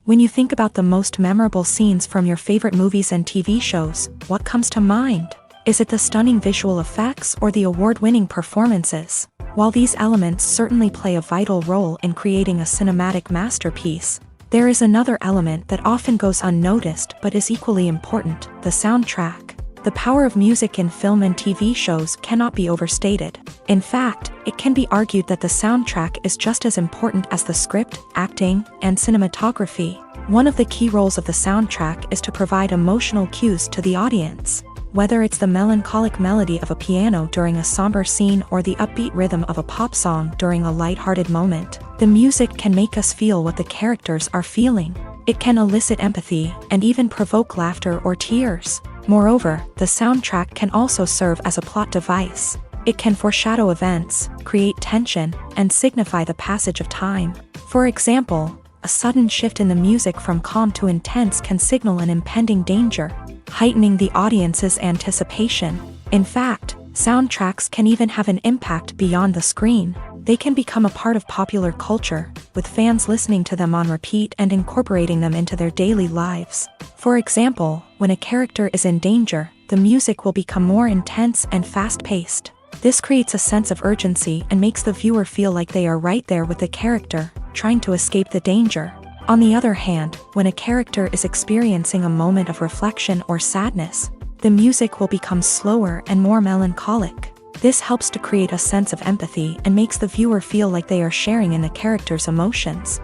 When you think about the most memorable scenes from your favorite movies and TV shows, what comes to mind? Is it the stunning visual effects or the award-winning performances? While these elements certainly play a vital role in creating a cinematic masterpiece, there is another element that often goes unnoticed but is equally important: the soundtrack. The power of music in film and TV shows cannot be overstated. In fact, it can be argued that the soundtrack is just as important as the script, acting, and cinematography. One of the key roles of the soundtrack is to provide emotional cues to the audience. Whether it's the melancholic melody of a piano during a somber scene or the upbeat rhythm of a pop song during a lighthearted moment, the music can make us feel what the characters are feeling. It can elicit empathy and even provoke laughter or tears. Moreover, the soundtrack can also serve as a plot device. It can foreshadow events, create tension, and signify the passage of time. For example, a sudden shift in the music from calm to intense can signal an impending danger, heightening the audience's anticipation. In fact, Soundtracks can even have an impact beyond the screen. They can become a part of popular culture, with fans listening to them on repeat and incorporating them into their daily lives. For example, when a character is in danger, the music will become more intense and fast-paced. This creates a sense of urgency and makes the viewer feel like they are right there with the character, trying to escape the danger. On the other hand, when a character is experiencing a moment of reflection or sadness, the music will become slower and more melancholic. This helps to create a sense of empathy and makes the viewer feel like they are sharing in the character's emotions.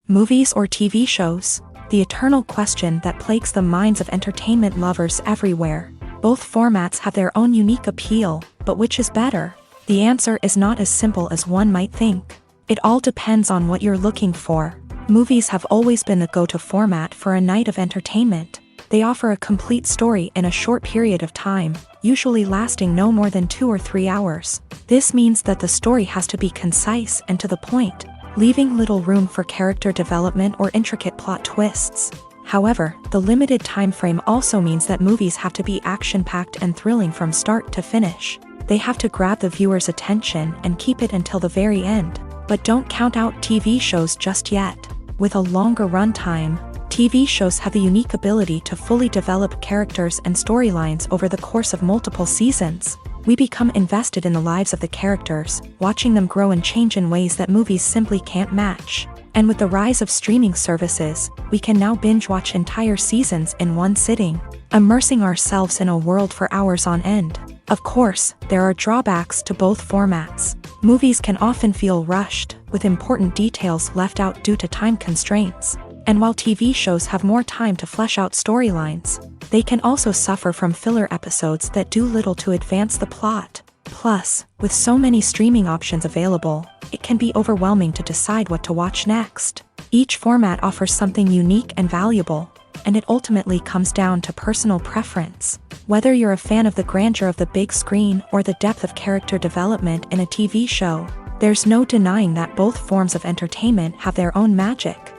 Movies or TV shows? The eternal question that plagues the minds of entertainment lovers everywhere. Both formats have their own unique appeal, but which is better? The answer is not as simple as one might think. It all depends on what you're looking for. Movies have always been the go-to format for a night of entertainment. They offer a complete story in a short period of time, usually lasting no more than 2 or 3 hours. This means that the story has to be concise and to the point, leaving little room for character development or intricate plot twists. However, the limited time frame also means that movies have to be action-packed and thrilling from start to finish. They have to grab the viewer's attention and keep it until the very end. But don't count out TV shows just yet. With a longer runtime, TV shows have the unique ability to fully develop characters and storylines over the course of multiple seasons. We become invested in the lives of the characters, watching them grow and change in ways that movies simply can't match. And with the rise of streaming services, we can now binge-watch entire seasons in one sitting, immersing ourselves in a world for hours on end. Of course, there are drawbacks to both formats. Movies can often feel rushed, with important details left out due to time constraints. And while TV shows have more time to flesh out storylines, they can also suffer from filler episodes that do little to advance the plot. Plus, with so many streaming options available, it can be overwhelming to decide what to watch next. Each format offers something unique and valuable, and it ultimately comes down to personal preference. Whether you're a fan of the grandeur of the big screen or the depth of character development in a TV show, there's no denying that both forms of entertainment have their own magic.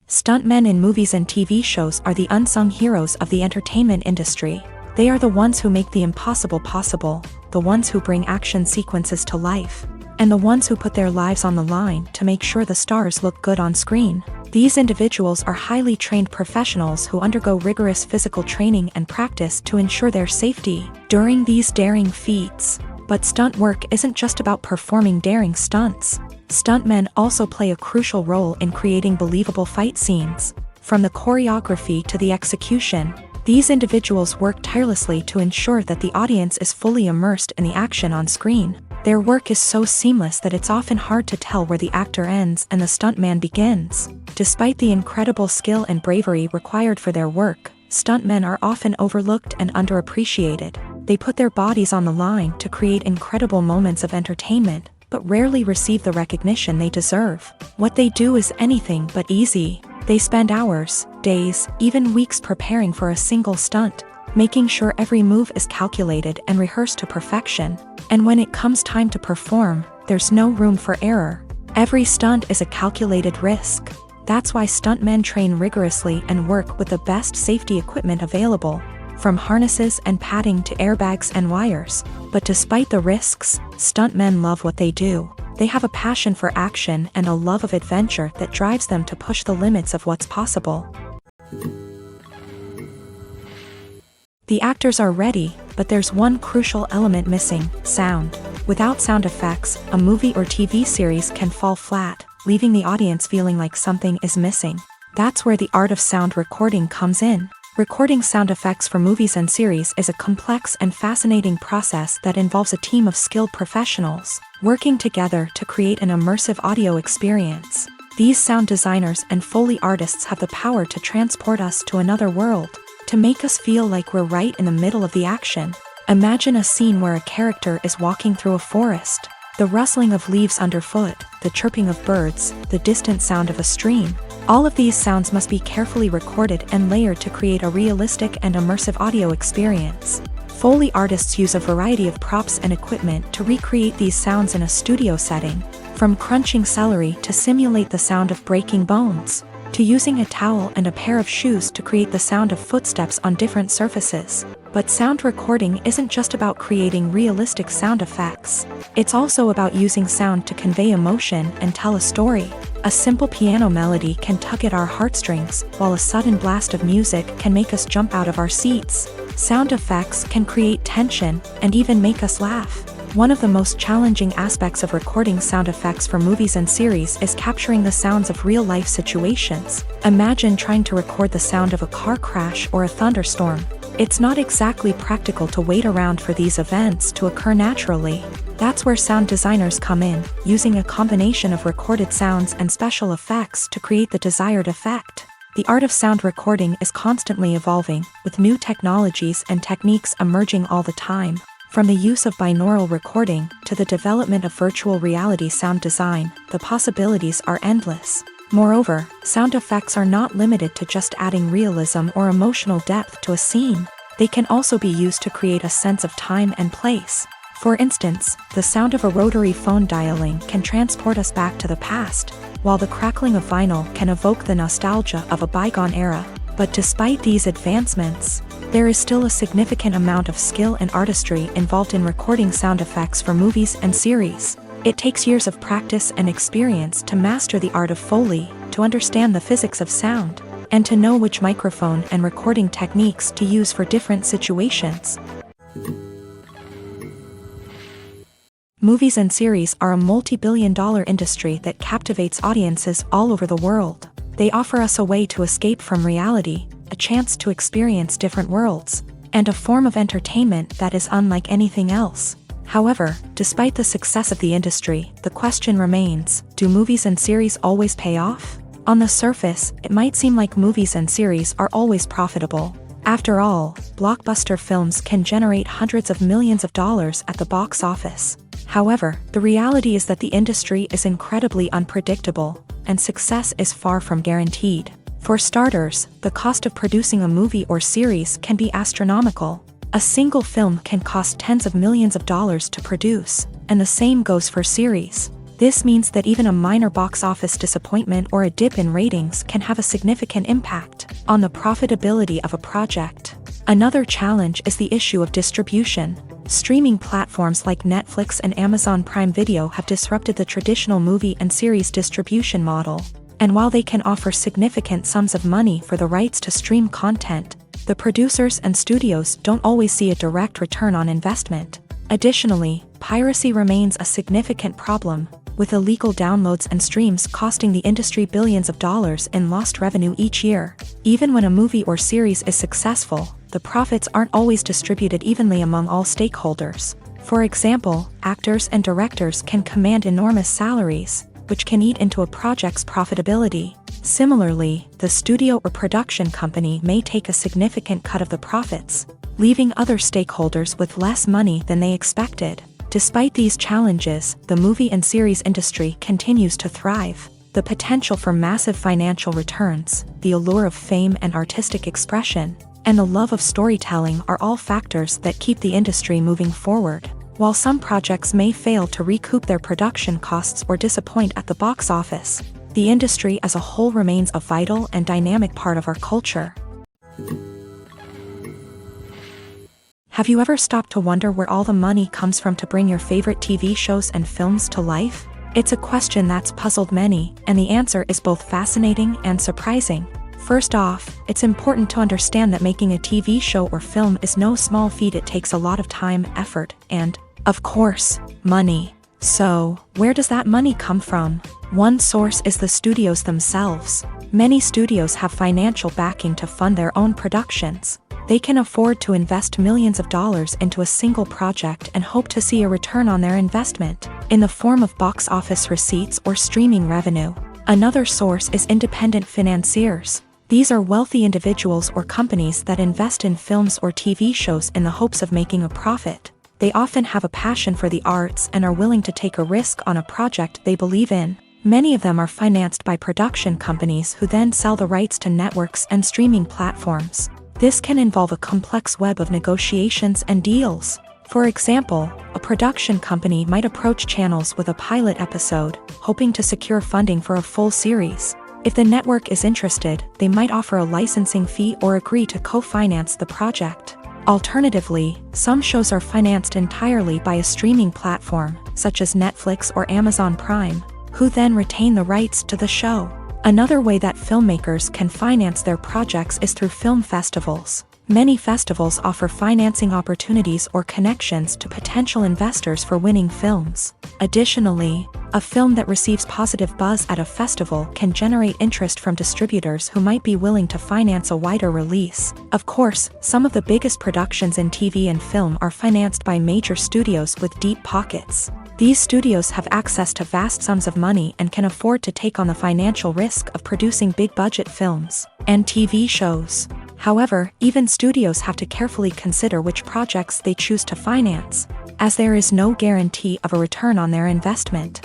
Stuntmen in movies and TV shows are the unsung heroes of the entertainment industry. They are the ones who make the impossible possible, the ones who bring action sequences to life, and the ones who put their lives on the line to make sure the stars look good on screen. These individuals are highly trained professionals who undergo rigorous physical training and practice to ensure their safety during these daring feats. But stunt work isn't just about performing daring stunts. Stuntmen also play a crucial role in creating believable fight scenes. From the choreography to the execution, these individuals work tirelessly to ensure that the audience is fully immersed in the action on screen. Their work is so seamless that it's often hard to tell where the actor ends and the stuntman begins. Despite the incredible skill and bravery required for their work, stuntmen are often overlooked and underappreciated. They put their bodies on the line to create incredible moments of entertainment, but rarely receive the recognition they deserve. What they do is anything but easy. They spend hours, days, even weeks preparing for a single stunt, making sure every move is calculated and rehearsed to perfection. And when it comes time to perform, there's no room for error. Every stunt is a calculated risk. That's why stuntmen train rigorously and work with the best safety equipment available, from harnesses and padding to airbags and wires. But despite the risks, stuntmen love what they do. They have a passion for action and a love of adventure that drives them to push the limits of what's possible. The actors are ready, but there's one crucial element missing: sound. Without sound effects, a movie or TV series can fall flat, leaving the audience feeling like something is missing. That's where the art of sound recording comes in. Recording sound effects for movies and series is a complex and fascinating process that involves a team of skilled professionals working together to create an immersive audio experience. These sound designers and Foley artists have the power to transport us to another world, to make us feel like we're right in the middle of the action. Imagine a scene where a character is walking through a forest. The rustling of leaves underfoot, the chirping of birds, the distant sound of a stream. All of these sounds must be carefully recorded and layered to create a realistic and immersive audio experience. Foley artists use a variety of props and equipment to recreate these sounds in a studio setting, from crunching celery to simulate the sound of breaking bones. to using a towel and a pair of shoes to create the sound of footsteps on different surfaces. But sound recording isn't just about creating realistic sound effects. It's also about using sound to convey emotion and tell a story. A simple piano melody can tug at our heartstrings, while a sudden blast of music can make us jump out of our seats. Sound effects can create tension and even make us laugh. One of the most challenging aspects of recording sound effects for movies and series is capturing the sounds of real-life situations. Imagine trying to record the sound of a car crash or a thunderstorm. It's not exactly practical to wait around for these events to occur naturally. That's where sound designers come in, using a combination of recorded sounds and special effects to create the desired effect. The art of sound recording is constantly evolving, with new technologies and techniques emerging all the time. From the use of binaural recording to the development of virtual reality sound design, the possibilities are endless. Moreover, sound effects are not limited to just adding realism or emotional depth to a scene. They can also be used to create a sense of time and place. For instance, the sound of a rotary phone dialing can transport us back to the past, while the crackling of vinyl can evoke the nostalgia of a bygone era. But despite these advancements, there is still a significant amount of skill and artistry involved in recording sound effects for movies and series. It takes years of practice and experience to master the art of Foley, to understand the physics of sound, and to know which microphone and recording techniques to use for different situations. Movies and series are a multi-billion-dollar industry that captivates audiences all over the world. They offer us a way to escape from reality, a chance to experience different worlds, and a form of entertainment that is unlike anything else. However, despite the success of the industry, the question remains, do movies and series always pay off? On the surface, it might seem like movies and series are always profitable. After all, blockbuster films can generate hundreds of millions of dollars at the box office. However, the reality is that the industry is incredibly unpredictable, and success is far from guaranteed. For starters, the cost of producing a movie or series can be astronomical. A single film can cost tens of millions of dollars to produce, and the same goes for series. This means that even a minor box office disappointment or a dip in ratings can have a significant impact on the profitability of a project. Another challenge is the issue of distribution. Streaming platforms like Netflix and Amazon Prime Video have disrupted the traditional movie and series distribution model. And while they can offer significant sums of money for the rights to stream content, the producers and studios don't always see a direct return on investment. Additionally, piracy remains a significant problem, with illegal downloads and streams costing the industry billions of dollars in lost revenue each year. Even when a movie or series is successful, the profits aren't always distributed evenly among all stakeholders. For example, actors and directors can command enormous salaries, which can eat into a project's profitability. Similarly, the studio or production company may take a significant cut of the profits, leaving other stakeholders with less money than they expected. Despite these challenges, the movie and series industry continues to thrive. The potential for massive financial returns, the allure of fame and artistic expression, and the love of storytelling are all factors that keep the industry moving forward. While some projects may fail to recoup their production costs or disappoint at the box office, the industry as a whole remains a vital and dynamic part of our culture. Have you ever stopped to wonder where all the money comes from to bring your favorite TV shows and films to life? It's a question that's puzzled many, and the answer is both fascinating and surprising. First off, it's important to understand that making a TV show or film is no small feat. It takes a lot of time, effort, and, of course, money. So, where does that money come from? One source is the studios themselves. Many studios have financial backing to fund their own productions. They can afford to invest millions of dollars into a single project and hope to see a return on their investment, in the form of box office receipts or streaming revenue. Another source is independent financiers. These are wealthy individuals or companies that invest in films or TV shows in the hopes of making a profit. They often have a passion for the arts and are willing to take a risk on a project they believe in. Many of them are financed by production companies who then sell the rights to networks and streaming platforms. This can involve a complex web of negotiations and deals. For example, a production company might approach channels with a pilot episode, hoping to secure funding for a full series. If the network is interested, they might offer a licensing fee or agree to co-finance the project. Alternatively, some shows are financed entirely by a streaming platform, such as Netflix or Amazon Prime, who then retain the rights to the show. Another way that filmmakers can finance their projects is through film festivals. Many festivals offer financing opportunities or connections to potential investors for winning films. Additionally, a film that receives positive buzz at a festival can generate interest from distributors who might be willing to finance a wider release. Of course, some of the biggest productions in TV and film are financed by major studios with deep pockets. These studios have access to vast sums of money and can afford to take on the financial risk of producing big-budget films and TV shows. However, even studios have to carefully consider which projects they choose to finance, as there is no guarantee of a return on their investment.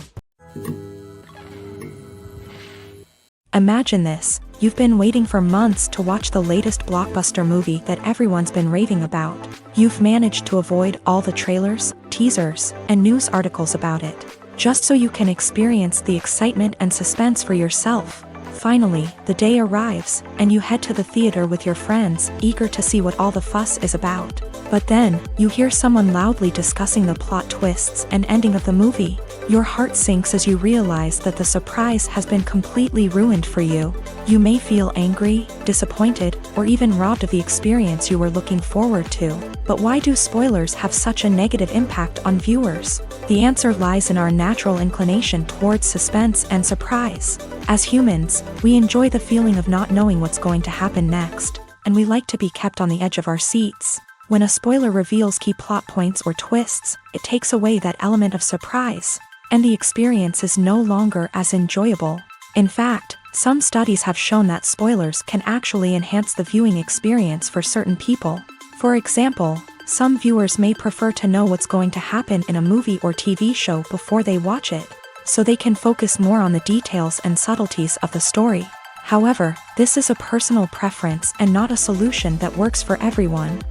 Imagine this: you've been waiting for months to watch the latest blockbuster movie that everyone's been raving about. You've managed to avoid all the trailers, teasers, and news articles about it, just so you can experience the excitement and suspense for yourself. Finally, the day arrives, and you head to the theater with your friends, eager to see what all the fuss is about. But then, you hear someone loudly discussing the plot twists and ending of the movie. Your heart sinks as you realize that the surprise has been completely ruined for you. You may feel angry, disappointed, or even robbed of the experience you were looking forward to. But why do spoilers have such a negative impact on viewers? The answer lies in our natural inclination towards suspense and surprise. As humans, we enjoy the feeling of not knowing what's going to happen next, and we like to be kept on the edge of our seats. When a spoiler reveals key plot points or twists, it takes away that element of surprise, and the experience is no longer as enjoyable. In fact, some studies have shown that spoilers can actually enhance the viewing experience for certain people. For example, some viewers may prefer to know what's going to happen in a movie or TV show before they watch it, so they can focus more on the details and subtleties of the story. However, this is a personal preference and not a solution that works for everyone.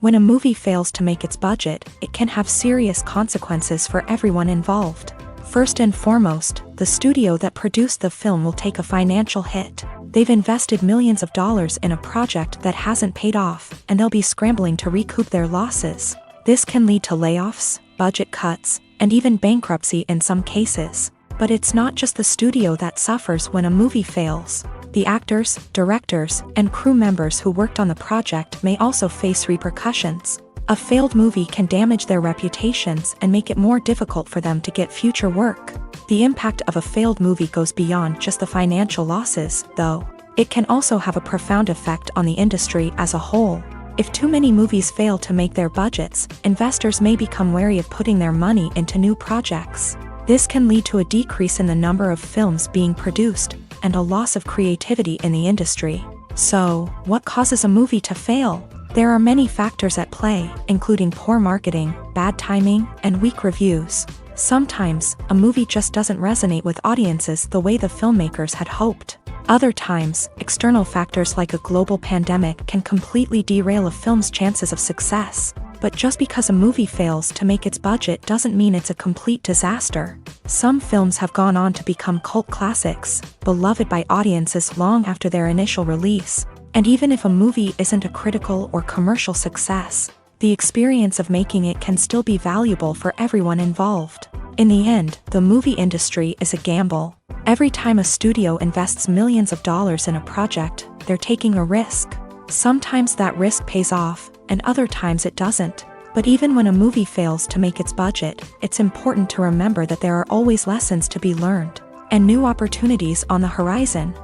When a movie fails to make its budget, it can have serious consequences for everyone involved. First and foremost, the studio that produced the film will take a financial hit. They've invested millions of dollars in a project that hasn't paid off, and they'll be scrambling to recoup their losses. This can lead to layoffs, budget cuts, and even bankruptcy in some cases. But it's not just the studio that suffers when a movie fails. The actors, directors, and crew members who worked on the project may also face repercussions. A failed movie can damage their reputations and make it more difficult for them to get future work. The impact of a failed movie goes beyond just the financial losses, though. It can also have a profound effect on the industry as a whole. If too many movies fail to make their budgets, investors may become wary of putting their money into new projects. This can lead to a decrease in the number of films being produced, and a loss of creativity in the industry. So, what causes a movie to fail? There are many factors at play, including poor marketing, bad timing, and weak reviews. Sometimes, a movie just doesn't resonate with audiences the way the filmmakers had hoped. Other times, external factors like a global pandemic can completely derail a film's chances of success. But just because a movie fails to make its budget doesn't mean it's a complete disaster. Some films have gone on to become cult classics, beloved by audiences long after their initial release. And even if a movie isn't a critical or commercial success, the experience of making it can still be valuable for everyone involved. In the end, the movie industry is a gamble. Every time a studio invests millions of dollars in a project, they're taking a risk. Sometimes that risk pays off, and other times it doesn't. But even when a movie fails to make its budget, it's important to remember that there are always lessons to be learned, and new opportunities on the horizon.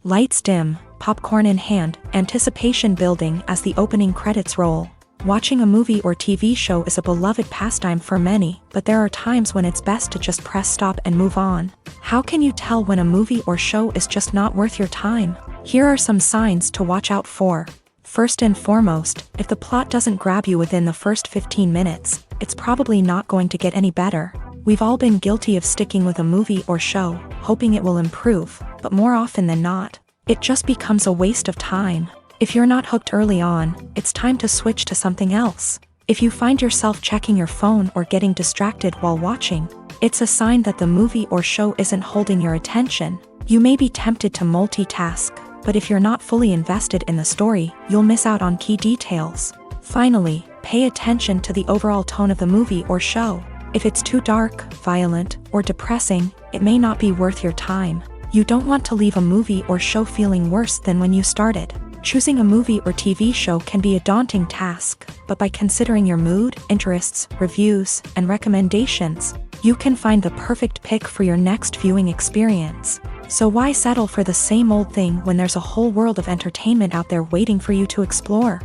Lights dim, popcorn in hand, anticipation building as the opening credits roll. Watching a movie or TV show is a beloved pastime for many, but there are times when it's best to just press stop and move on. How can you tell when a movie or show is just not worth your time? Here are some signs to watch out for. First and foremost, if the plot doesn't grab you within the first 15 minutes, it's probably not going to get any better. We've all been guilty of sticking with a movie or show, hoping it will improve, but more often than not, it just becomes a waste of time. If you're not hooked early on, it's time to switch to something else. If you find yourself checking your phone or getting distracted while watching, it's a sign that the movie or show isn't holding your attention. You may be tempted to multitask, but if you're not fully invested in the story, you'll miss out on key details. Finally, pay attention to the overall tone of the movie or show. If it's too dark, violent, or depressing, it may not be worth your time. You don't want to leave a movie or show feeling worse than when you started. Choosing a movie or TV show can be a daunting task, but by considering your mood, interests, reviews, and recommendations, you can find the perfect pick for your next viewing experience. So why settle for the same old thing when there's a whole world of entertainment out there waiting for you to explore?